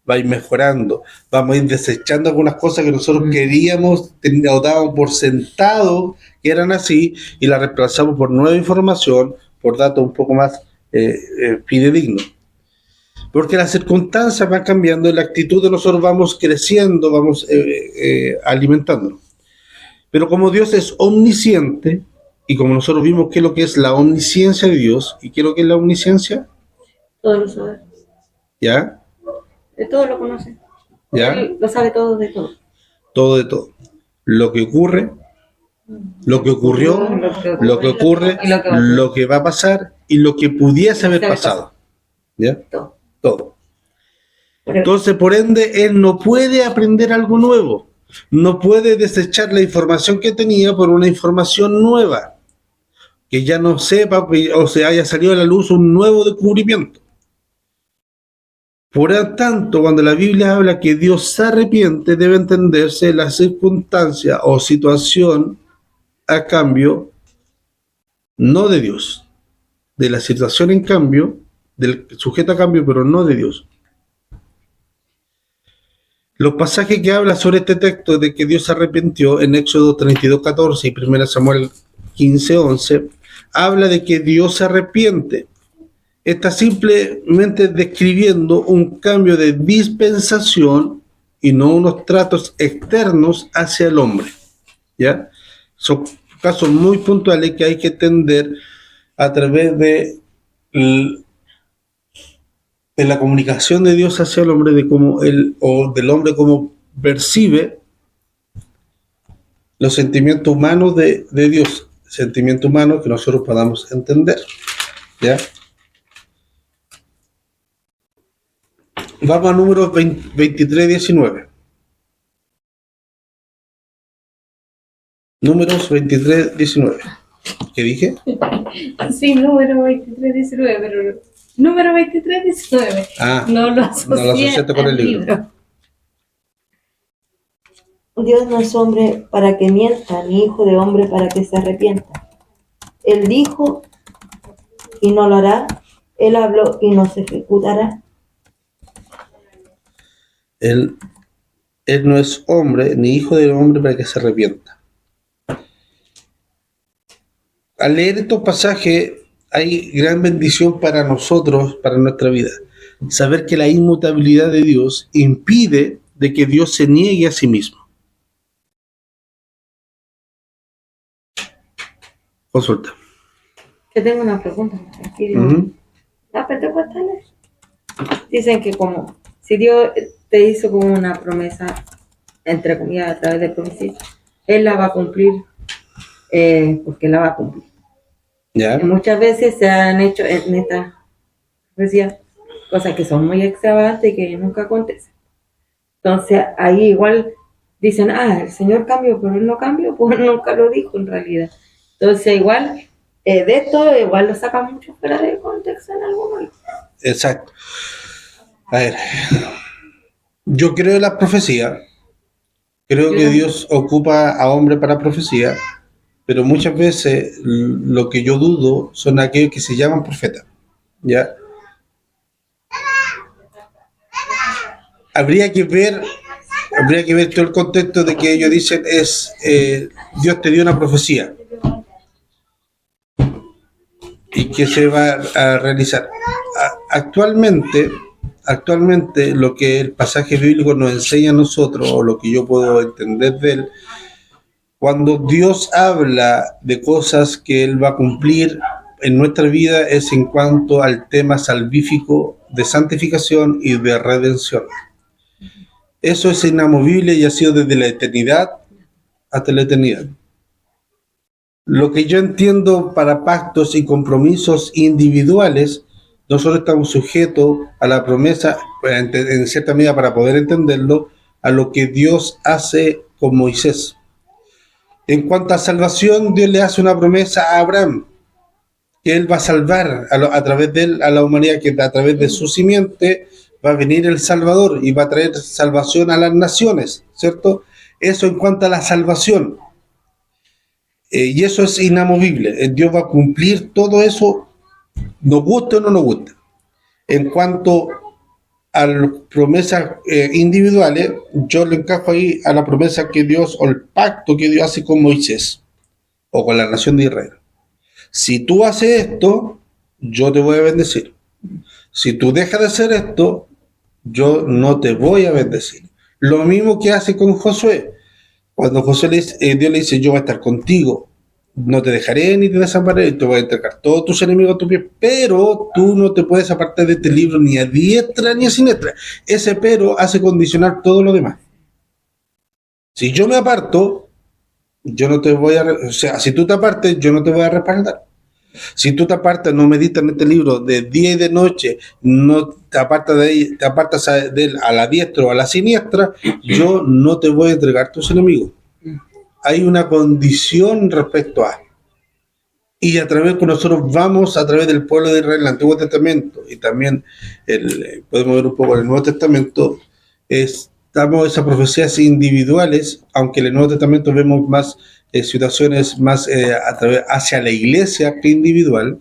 va a ir mejorando. Vamos a ir desechando algunas cosas que nosotros queríamos o dábamos por sentado que eran así y las reemplazamos por nueva información, por datos un poco más fidedignos. Porque las circunstancias van cambiando y la actitud de nosotros vamos creciendo, vamos alimentándonos. Pero como Dios es omnisciente, y como nosotros vimos qué es lo que es la omnisciencia de Dios, ¿y qué es lo que es la omnisciencia? Todo lo sabe. ¿Ya? De todo lo conoce. ¿Ya? Él lo sabe todo de todo. Todo de todo. Lo que ocurre, lo que ocurrió, lo que ocurre, lo que va a pasar y lo que pudiese haber pasado. ¿Ya? Todo. Entonces, por ende, él no puede aprender algo nuevo. No puede desechar la información que tenía por una información nueva. Que ya no sepa o se haya salido a la luz un nuevo descubrimiento. Por lo tanto, cuando la Biblia habla que Dios se arrepiente, debe entenderse la circunstancia o situación a cambio, no de Dios. De la situación en cambio, del sujeto a cambio, pero no de Dios. Los pasajes que hablan sobre este texto de que Dios se arrepintió en Éxodo 32:14 y 1 Samuel 15:11, habla de que Dios se arrepiente. Está simplemente describiendo un cambio de dispensación y no unos tratos externos hacia el hombre. ¿Ya? Son casos muy puntuales que hay que entender a través de la comunicación de Dios hacia el hombre, de cómo él, o del hombre cómo percibe los sentimientos humanos de Dios, sentimientos humanos que nosotros podamos entender. ¿Ya? Vamos a números 23:19. Números 23:19. ¿Qué dije? Sí, número 23:19, pero número 23:19. No lo asociaste con el libro. Dios no es hombre para que mienta, ni hijo de hombre para que se arrepienta. Él dijo y no lo hará. Él habló y no se ejecutará. Él no es hombre, ni hijo de hombre para que se arrepienta. Al leer estos pasajes hay gran bendición para nosotros, para nuestra vida. Saber que la inmutabilidad de Dios impide de que Dios se niegue a sí mismo. Consulta. Yo tengo una pregunta. ¿Las pentecostales? Dicen que como si Dios te hizo como una promesa, entre comillas, a través de promesas, Él la va a cumplir, porque la va a cumplir. ¿Ya? Y muchas veces se han hecho en esta profecía cosas que son muy extravagantes y que nunca acontecen. Entonces ahí igual dicen, el Señor cambió, pero Él no cambió, pues nunca lo dijo en realidad. Entonces igual de esto igual lo sacan mucho fuera de contexto en algunos. Exacto. A ver, yo creo en las profecías. Creo que Dios ocupa a hombre para profecía, pero muchas veces lo que yo dudo son aquellos que se llaman profetas, ¿ya? Habría que ver todo el contexto de que ellos dicen Dios te dio una profecía y que se va a realizar. Actualmente lo que el pasaje bíblico nos enseña a nosotros, o lo que yo puedo entender de él, cuando Dios habla de cosas que Él va a cumplir en nuestra vida, es en cuanto al tema salvífico de santificación y de redención. Eso es inamovible y ha sido desde la eternidad hasta la eternidad. Lo que yo entiendo para pactos y compromisos individuales, nosotros estamos sujetos a la promesa, en cierta medida para poder entenderlo, a lo que Dios hace con Moisés. En cuanto a salvación, Dios le hace una promesa a Abraham, que él va a salvar a través de él a la humanidad, que a través de su simiente va a venir el Salvador y va a traer salvación a las naciones, ¿cierto? Eso en cuanto a la salvación. Y eso es inamovible. Dios va a cumplir todo eso, nos guste o no nos guste. En cuanto a las promesas individuales, yo le encajo ahí a la promesa que Dios, o el pacto que Dios hace con Moisés, o con la nación de Israel. Si tú haces esto, yo te voy a bendecir. Si tú dejas de hacer esto, yo no te voy a bendecir. Lo mismo que hace con Josué. Cuando Dios le dice, yo voy a estar contigo, no te dejaré ni te desampararé, y te voy a entregar todos tus enemigos a tu pie, pero tú no te puedes apartar de este libro ni a diestra ni a siniestra. Ese pero hace condicionar todo lo demás. Si yo me aparto, yo no te voy a... O sea, si tú te apartes, yo no te voy a respaldar. Si tú te apartas, no meditas en este libro de día y de noche, no te apartas de él a la diestra o a la siniestra, yo no te voy a entregar tus enemigos. Hay una condición respecto a. Y a través que nosotros vamos a través del pueblo de Israel, el Antiguo Testamento, y también podemos ver un poco en el Nuevo Testamento, estamos esas profecías individuales, aunque en el Nuevo Testamento vemos más situaciones más hacia la iglesia que individual.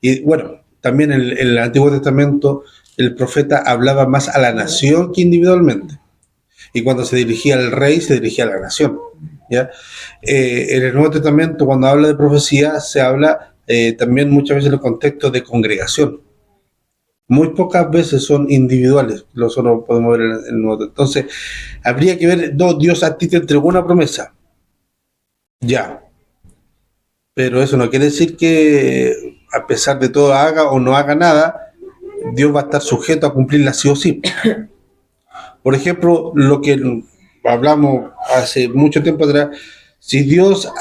Y bueno, también en el Antiguo Testamento el profeta hablaba más a la nación que individualmente. Y cuando se dirigía al rey, se dirigía a la nación, ¿ya? En el Nuevo Testamento, cuando habla de profecía, se habla también muchas veces en los contextos de congregación. Muy pocas veces son individuales, nosotros podemos ver en el Nuevo Testamento. Entonces, habría que ver, no, Dios a ti te entregó una promesa. Ya. Pero eso no quiere decir que a pesar de todo haga o no haga nada, Dios va a estar sujeto a cumplirla sí o sí. Por ejemplo, lo que hablamos hace mucho tiempo atrás, si Dios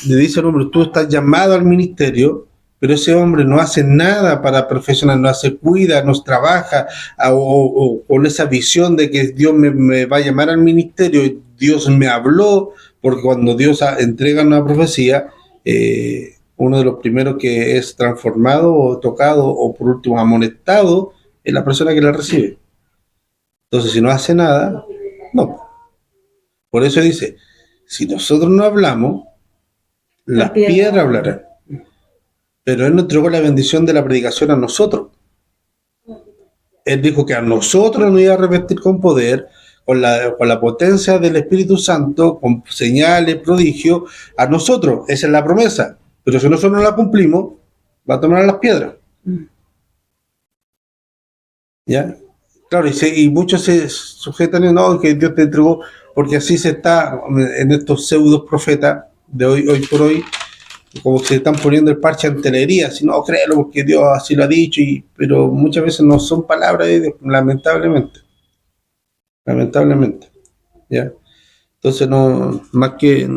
le dice al hombre, tú estás llamado al ministerio, pero ese hombre no hace nada para perfeccionar, no hace cuida, no trabaja, o con esa visión de que Dios me va a llamar al ministerio, y Dios me habló, porque cuando Dios entrega una profecía, uno de los primeros que es transformado o tocado, o por último amonestado, es la persona que la recibe. Entonces, si no hace nada, no. Por eso dice, si nosotros no hablamos, las piedras hablarán. Pero Él nos entregó la bendición de la predicación a nosotros. Él dijo que a nosotros nos iba a revestir con poder, con la potencia del Espíritu Santo, con señales, prodigios, a nosotros. Esa es la promesa. Pero si nosotros no la cumplimos, va a tomar las piedras. ¿Ya? Claro, y muchos se sujetan, no, que Dios te entregó, porque así se está en estos pseudos profetas de hoy por hoy, como que se están poniendo el parche ante la herida, si no, créelo porque Dios así lo ha dicho, pero muchas veces no son palabras de Dios, lamentablemente, ¿ya? Entonces, no, más que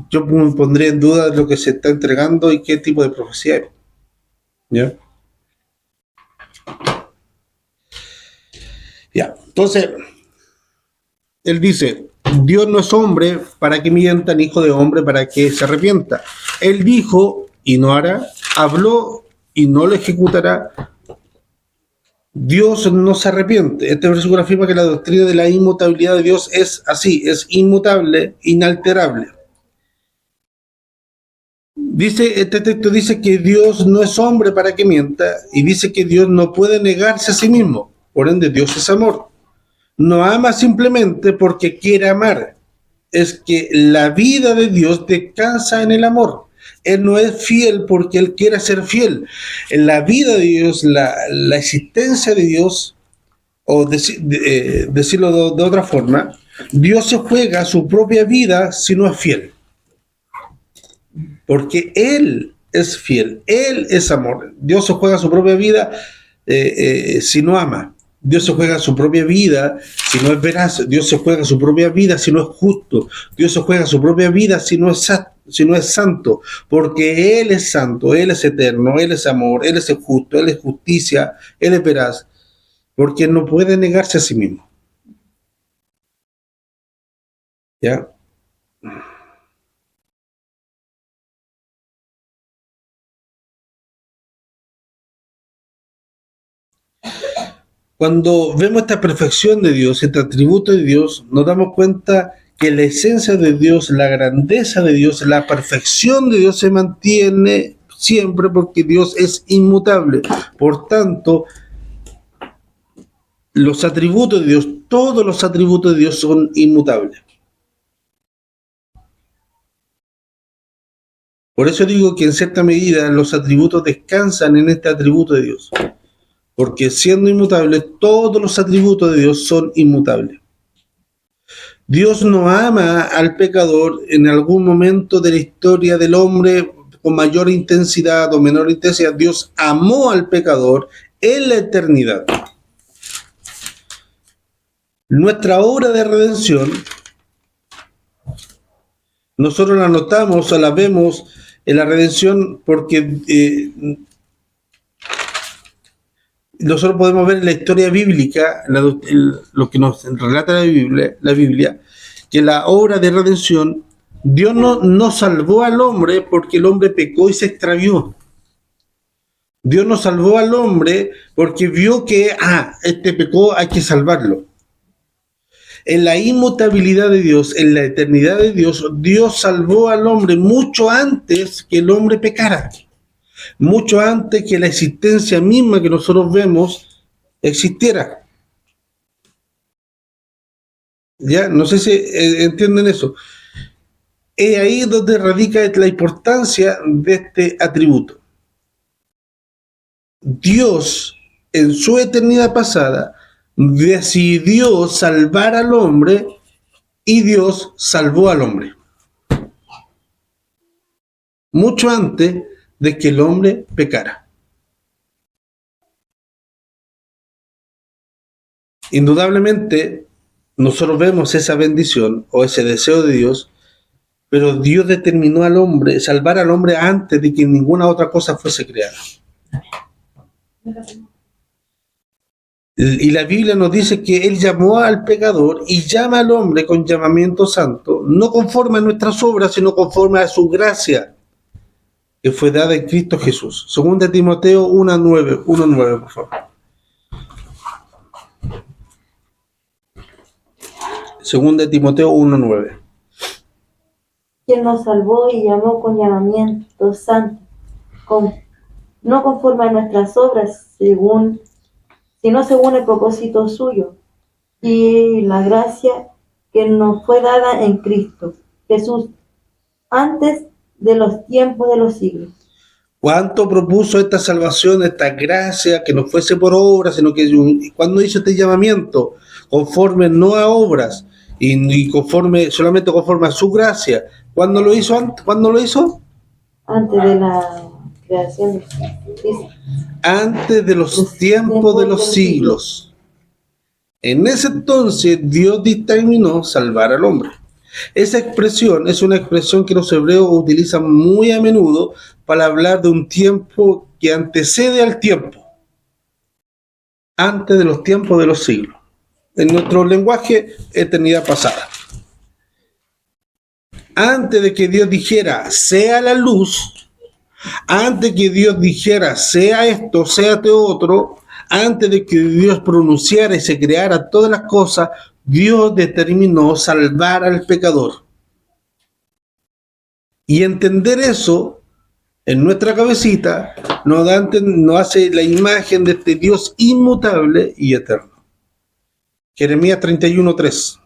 yo me pondría en duda lo que se está entregando y qué tipo de profecía es, ¿ya? Ya, entonces, él dice, Dios no es hombre para que mienta, ni hijo de hombre para que se arrepienta. Él dijo y no hará, habló y no lo ejecutará. Dios no se arrepiente. Este versículo afirma que la doctrina de la inmutabilidad de Dios es así, es inmutable, inalterable. Dice, este texto dice que Dios no es hombre para que mienta, y dice que Dios no puede negarse a sí mismo. Por ende, Dios es amor. No ama simplemente porque quiere amar. Es que la vida de Dios descansa en el amor. Él no es fiel porque Él quiera ser fiel. En la vida de Dios, la existencia de Dios, o decirlo de otra forma, Dios se juega su propia vida si no es fiel. Porque Él es fiel, Él es amor. Dios se juega su propia vida si no ama. Dios se juega su propia vida si no es veraz. Dios se juega su propia vida si no es justo. Dios se juega su propia vida si no es santo. Porque Él es santo, Él es eterno, Él es amor, Él es justo, Él es justicia, Él es veraz. Porque no puede negarse a sí mismo. ¿Ya? Cuando vemos esta perfección de Dios, este atributo de Dios, nos damos cuenta que la esencia de Dios, la grandeza de Dios, la perfección de Dios se mantiene siempre porque Dios es inmutable. Por tanto, los atributos de Dios, todos los atributos de Dios son inmutables. Por eso digo que en cierta medida los atributos descansan en este atributo de Dios. Porque siendo inmutables, todos los atributos de Dios son inmutables. Dios no ama al pecador en algún momento de la historia del hombre con mayor intensidad o menor intensidad. Dios amó al pecador en la eternidad. Nuestra obra de redención, nosotros la notamos o la vemos en la redención porque nosotros podemos ver en la historia bíblica, lo que nos relata la Biblia, que la obra de redención, Dios no salvó al hombre porque el hombre pecó y se extravió. Dios no salvó al hombre porque vio que, este pecó, hay que salvarlo. En la inmutabilidad de Dios, en la eternidad de Dios, Dios salvó al hombre mucho antes que el hombre pecara. Mucho antes que la existencia misma que nosotros vemos existiera. Ya, no sé si entienden eso. Es ahí donde radica la importancia de este atributo. Dios, en su eternidad pasada, decidió salvar al hombre y Dios salvó al hombre. Mucho antes de que el hombre pecara. Indudablemente, nosotros vemos esa bendición o ese deseo de Dios, pero Dios determinó al hombre, salvar al hombre antes de que ninguna otra cosa fuese creada. Y la Biblia nos dice que Él llamó al pecador y llama al hombre con llamamiento santo, no conforme a nuestras obras, sino conforme a su gracia, que fue dada en Cristo Jesús. Segunda Timoteo 1:9, por favor. Segunda Timoteo 1:9. Quien nos salvó y llamó con llamamiento santo, no conforme a nuestras obras, sino según el propósito suyo, y la gracia que nos fue dada en Cristo Jesús, antes de los tiempos de los siglos. ¿Cuánto propuso esta salvación, esta gracia, que no fuese por obras, sino que cuando hizo este llamamiento, conforme no a obras, y solamente conforme a su gracia? ¿Cuándo lo hizo? ¿Cuándo lo hizo? Antes de la creación de antes de los tiempos de los siglos. En ese entonces Dios determinó salvar al hombre. Esa expresión es una expresión que los hebreos utilizan muy a menudo para hablar de un tiempo que antecede al tiempo, antes de los tiempos de los siglos. En nuestro lenguaje, eternidad pasada. Antes de que Dios dijera, sea la luz, antes de que Dios dijera, sea esto, sea otro, antes de que Dios pronunciara y se creara todas las cosas, Dios determinó salvar al pecador. Y entender eso en nuestra cabecita, nos hace la imagen de este Dios inmutable y eterno. Jeremías 31:3.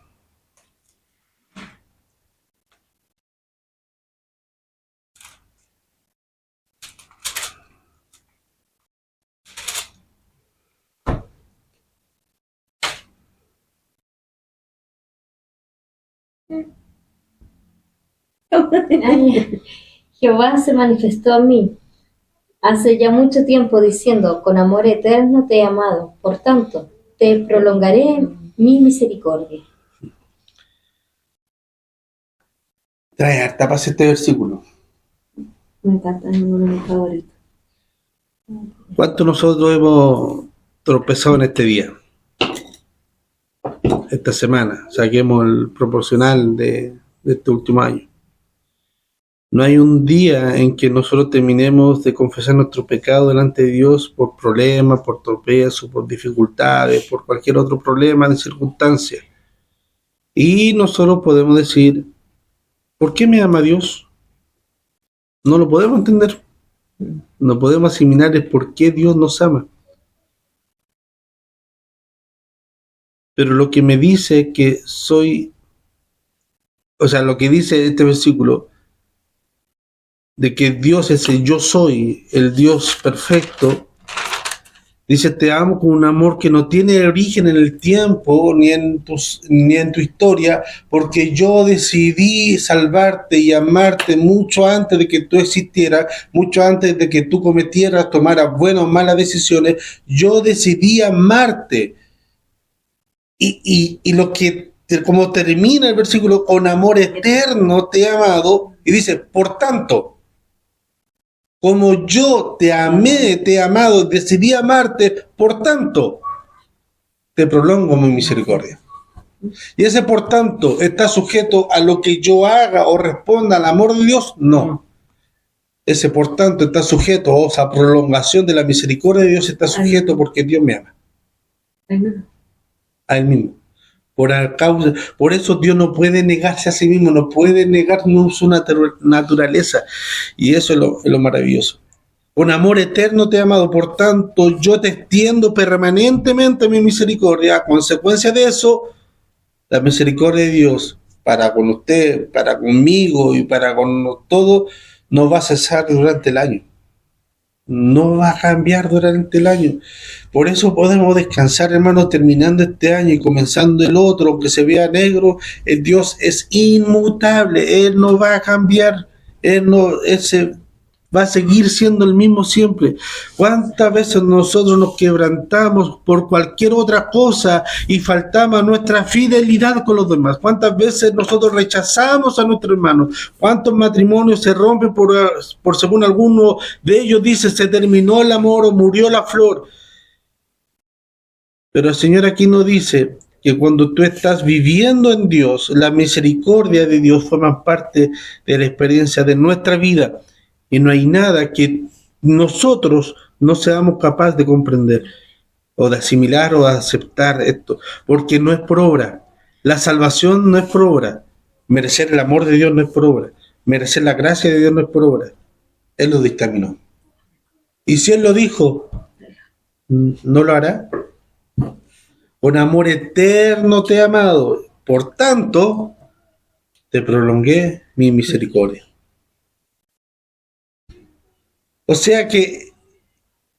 Jehová se manifestó a mí hace ya mucho tiempo diciendo, con amor eterno te he amado, por tanto, te prolongaré mi misericordia. Trae harta paz este versículo. Me encanta, es uno de mis favoritos. ¿Cuánto nosotros hemos tropezado en este día? Esta semana. Saquemos el proporcional de este último año. No hay un día en que nosotros terminemos de confesar nuestro pecado delante de Dios por problemas, por tropezo, por dificultades, por cualquier otro problema de circunstancia. Y nosotros podemos decir, ¿por qué me ama Dios? No lo podemos entender. No podemos asimilar el por qué Dios nos ama. Pero lo que me dice que soy, o sea, lo que dice este versículo, de que Dios es el yo soy, el Dios perfecto, dice, te amo con un amor que no tiene origen en el tiempo ni en tu historia, porque yo decidí salvarte y amarte mucho antes de que tú existieras, mucho antes de que tú tomaras buenas o malas decisiones. Yo decidí amarte. Y lo que, como termina el versículo, con amor eterno te he amado, y dice, por tanto, como yo te amé, te he amado, decidí amarte, por tanto, te prolongo mi misericordia. Y ese por tanto, ¿está sujeto a lo que yo haga o responda al amor de Dios? No. Ese por tanto está sujeto, o esa prolongación de la misericordia de Dios está sujeto porque Dios me ama. A Él mismo. Por eso Dios no puede negarse a sí mismo, no puede negarnos su naturaleza. Y eso es lo maravilloso. Con amor eterno te he amado, por tanto yo te extiendo permanentemente mi misericordia. A consecuencia de eso, la misericordia de Dios para con usted, para conmigo y para con todos, no va a cesar durante el año. No va a cambiar durante el año. Por eso podemos descansar, hermanos, terminando este año y comenzando el otro, aunque se vea negro. El Dios es inmutable, Él no va a cambiar, Él va a seguir siendo el mismo siempre. ¿Cuántas veces nosotros nos quebrantamos por cualquier otra cosa y faltamos a nuestra fidelidad con los demás? ¿Cuántas veces nosotros rechazamos a nuestros hermanos? ¿Cuántos matrimonios se rompen por según alguno de ellos dice, se terminó el amor o murió la flor? Pero el Señor aquí nos dice que cuando tú estás viviendo en Dios, la misericordia de Dios forma parte de la experiencia de nuestra vida. Y no hay nada que nosotros no seamos capaces de comprender o de asimilar o de aceptar esto, porque no es por obra. La salvación no es por obra. Merecer el amor de Dios no es por obra. Merecer la gracia de Dios no es por obra. Él lo dictaminó. Y si Él lo dijo, ¿no lo hará? Con amor eterno te he amado, por tanto, te prolongué mi misericordia. O sea que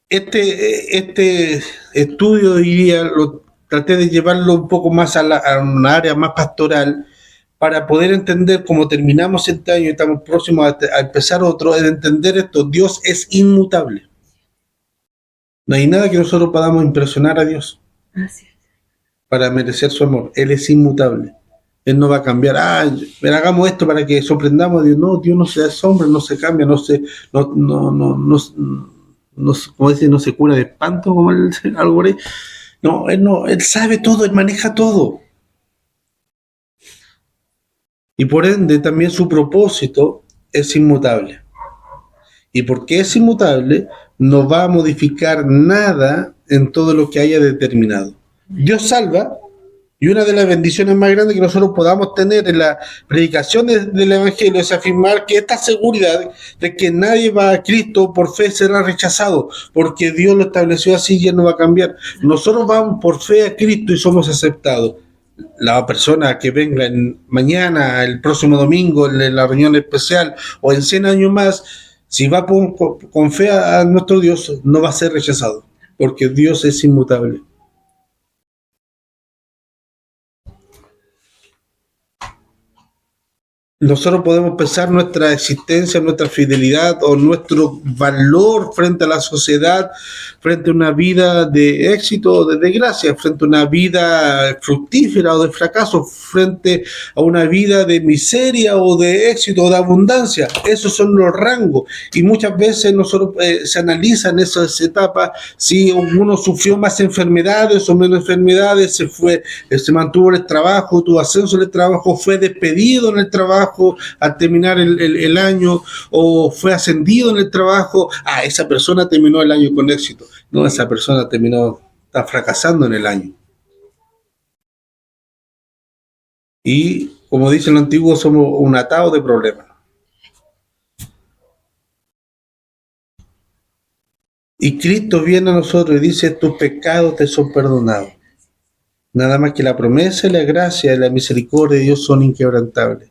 este estudio, diría, lo traté de llevarlo un poco más a una área más pastoral para poder entender cómo terminamos este año y estamos próximos a empezar otro, es entender esto. Dios es inmutable. No hay nada que nosotros podamos impresionar a Dios para merecer su amor. Él es inmutable. Él no va a cambiar, hagamos esto para que sorprendamos a Dios. No, Dios no se asombra, no se cambia, como dice, no se cura de espanto, como algo por ahí. No, Él sabe todo, Él maneja todo. Y por ende también su propósito es inmutable. Y porque es inmutable, no va a modificar nada en todo lo que haya determinado. Dios salva, Y una de las bendiciones más grandes que nosotros podamos tener en la predicación del Evangelio es afirmar que esta seguridad de que nadie va a Cristo por fe será rechazado, porque Dios lo estableció así y ya no va a cambiar. Nosotros vamos por fe a Cristo y somos aceptados. La persona que venga mañana, el próximo domingo, en la reunión especial o en 100 años más, si va con fe a nuestro Dios, no va a ser rechazado, porque Dios es inmutable. Nosotros podemos pensar nuestra existencia, nuestra fidelidad o nuestro valor frente a la sociedad, frente a una vida de éxito o de desgracia, frente a una vida fructífera o de fracaso, frente a una vida de miseria o de éxito o de abundancia. Esos son los rangos y muchas veces nosotros se analizan esas etapas, si uno sufrió más enfermedades o menos enfermedades, se mantuvo en el trabajo, tuvo ascenso en el trabajo, fue despedido en el trabajo al terminar el año o fue ascendido en el trabajo. Esa persona terminó el año con éxito. No, esa persona está fracasando en el año. Y como dicen los antiguos, somos un atado de problemas. Y Cristo viene a nosotros y dice: tus pecados te son perdonados. Nada más que la promesa, la gracia y la misericordia de Dios son inquebrantables.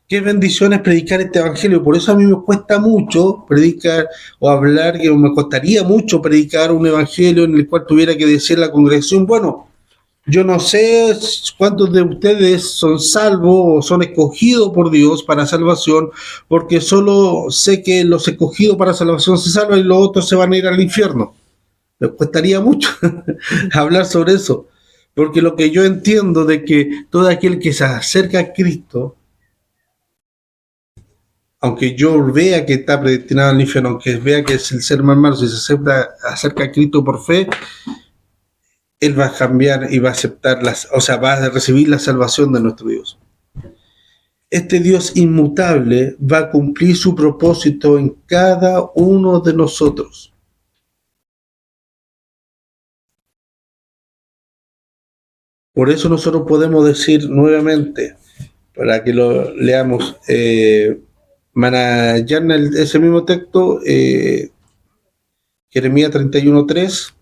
Qué bendición es predicar este evangelio. Por eso a mí me cuesta mucho predicar o hablar, que me costaría mucho predicar un evangelio en el cual tuviera que decir la congregación: bueno, yo no sé cuántos de ustedes son salvos o son escogidos por Dios para salvación, porque solo sé que los escogidos para salvación se salvan y los otros se van a ir al infierno. Me costaría mucho hablar sobre eso, porque lo que yo entiendo de que todo aquel que se acerca a Cristo, aunque yo vea que está predestinado al infierno, aunque vea que es el ser más malo, si se acerca a Cristo por fe, él va a cambiar y va a aceptar va a recibir la salvación de nuestro Dios. Este Dios inmutable va a cumplir su propósito en cada uno de nosotros. Por eso nosotros podemos decir nuevamente, para que lo leamos, manayana ese mismo texto, Jeremías 31:3.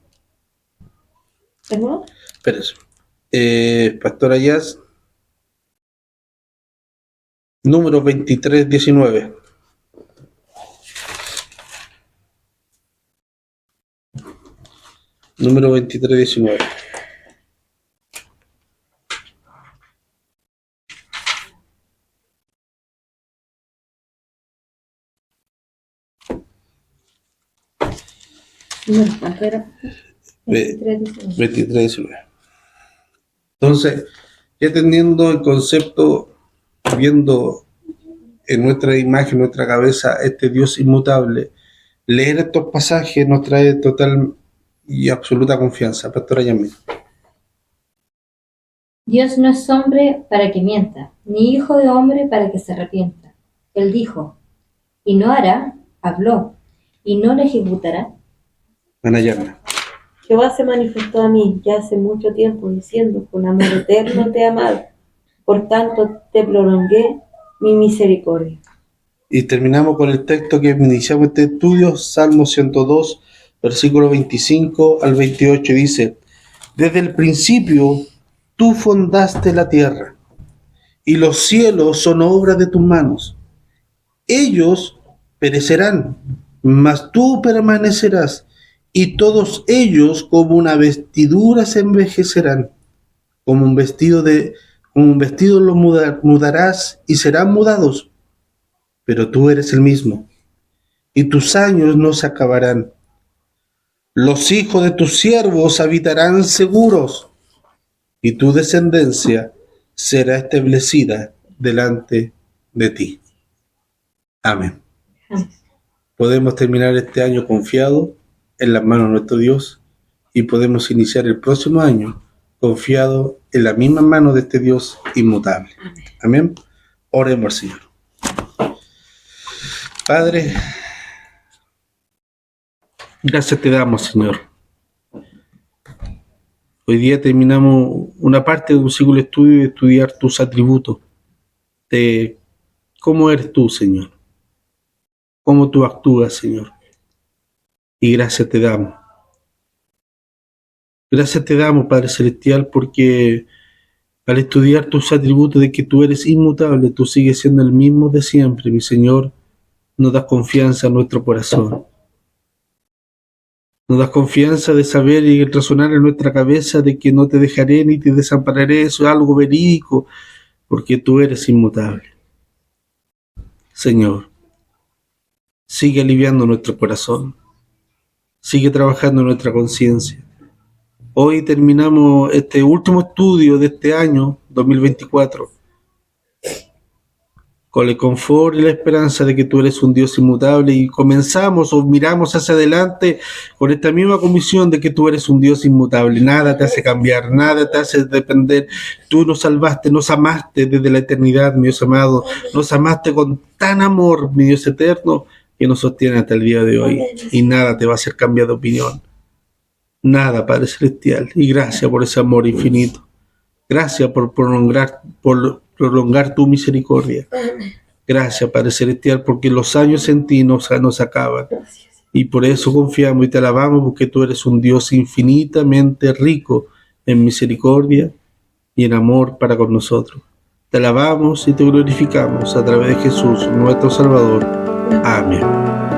¿Tengo? Espérese. Pastora Jazz, número 23:19. Número 23:19. ¿Cuánto era? 23:19. Entonces, ya teniendo el concepto, viendo en nuestra imagen, en nuestra cabeza, este Dios inmutable, leer estos pasajes nos trae total y absoluta confianza. Pastora Yamil. Dios no es hombre para que mienta, ni hijo de hombre para que se arrepienta. Él dijo, y no hará, habló, y no lo ejecutará. Manayana. Jehová se manifestó a mí ya hace mucho tiempo, diciendo: con amor eterno te he amado, por tanto te prolongué mi misericordia. Y terminamos con el texto que iniciamos este estudio, Salmo 102, versículo 25 al 28, dice: desde el principio tú fundaste la tierra, y los cielos son obra de tus manos. Ellos perecerán, mas tú permanecerás, y todos ellos como una vestidura se envejecerán, como un vestido los mudarás y serán mudados, pero tú eres el mismo, y tus años no se acabarán. Los hijos de tus siervos habitarán seguros, y tu descendencia será establecida delante de ti. Amén. Podemos terminar este año confiado en las manos de nuestro Dios y podemos iniciar el próximo año confiado en la misma mano de este Dios inmutable. Amén. Oremos al Señor. Padre, gracias te damos, Señor, Hoy día terminamos una parte de un ciclo de estudio de estudiar tus atributos, de cómo eres tú, Señor, cómo tú actúas, Señor. Y gracias te damos. Gracias te damos, Padre Celestial, porque al estudiar tus atributos de que tú eres inmutable, tú sigues siendo el mismo de siempre, mi Señor, nos das confianza en nuestro corazón. Nos das confianza de saber y resonar en nuestra cabeza de que no te dejaré ni te desampararé. Eso es algo verídico, porque tú eres inmutable. Señor, sigue aliviando nuestro corazón. Sigue trabajando en nuestra conciencia. Hoy terminamos este último estudio de este año, 2024, con el confort y la esperanza de que tú eres un Dios inmutable, y comenzamos o miramos hacia adelante con esta misma convicción de que tú eres un Dios inmutable. Nada te hace cambiar, nada te hace depender. Tú nos salvaste, nos amaste desde la eternidad, mi Dios amado. Nos amaste con tan amor, mi Dios eterno, que nos sostiene hasta el día de hoy. Y nada te va a hacer cambiar de opinión. Nada, Padre Celestial. Y gracias por ese amor infinito. Gracias por prolongar tu misericordia. Gracias, Padre Celestial, porque los años en ti nos acaban. Y por eso confiamos y te alabamos, porque tú eres un Dios infinitamente rico en misericordia y en amor para con nosotros. Te alabamos y te glorificamos a través de Jesús, nuestro Salvador. Amén.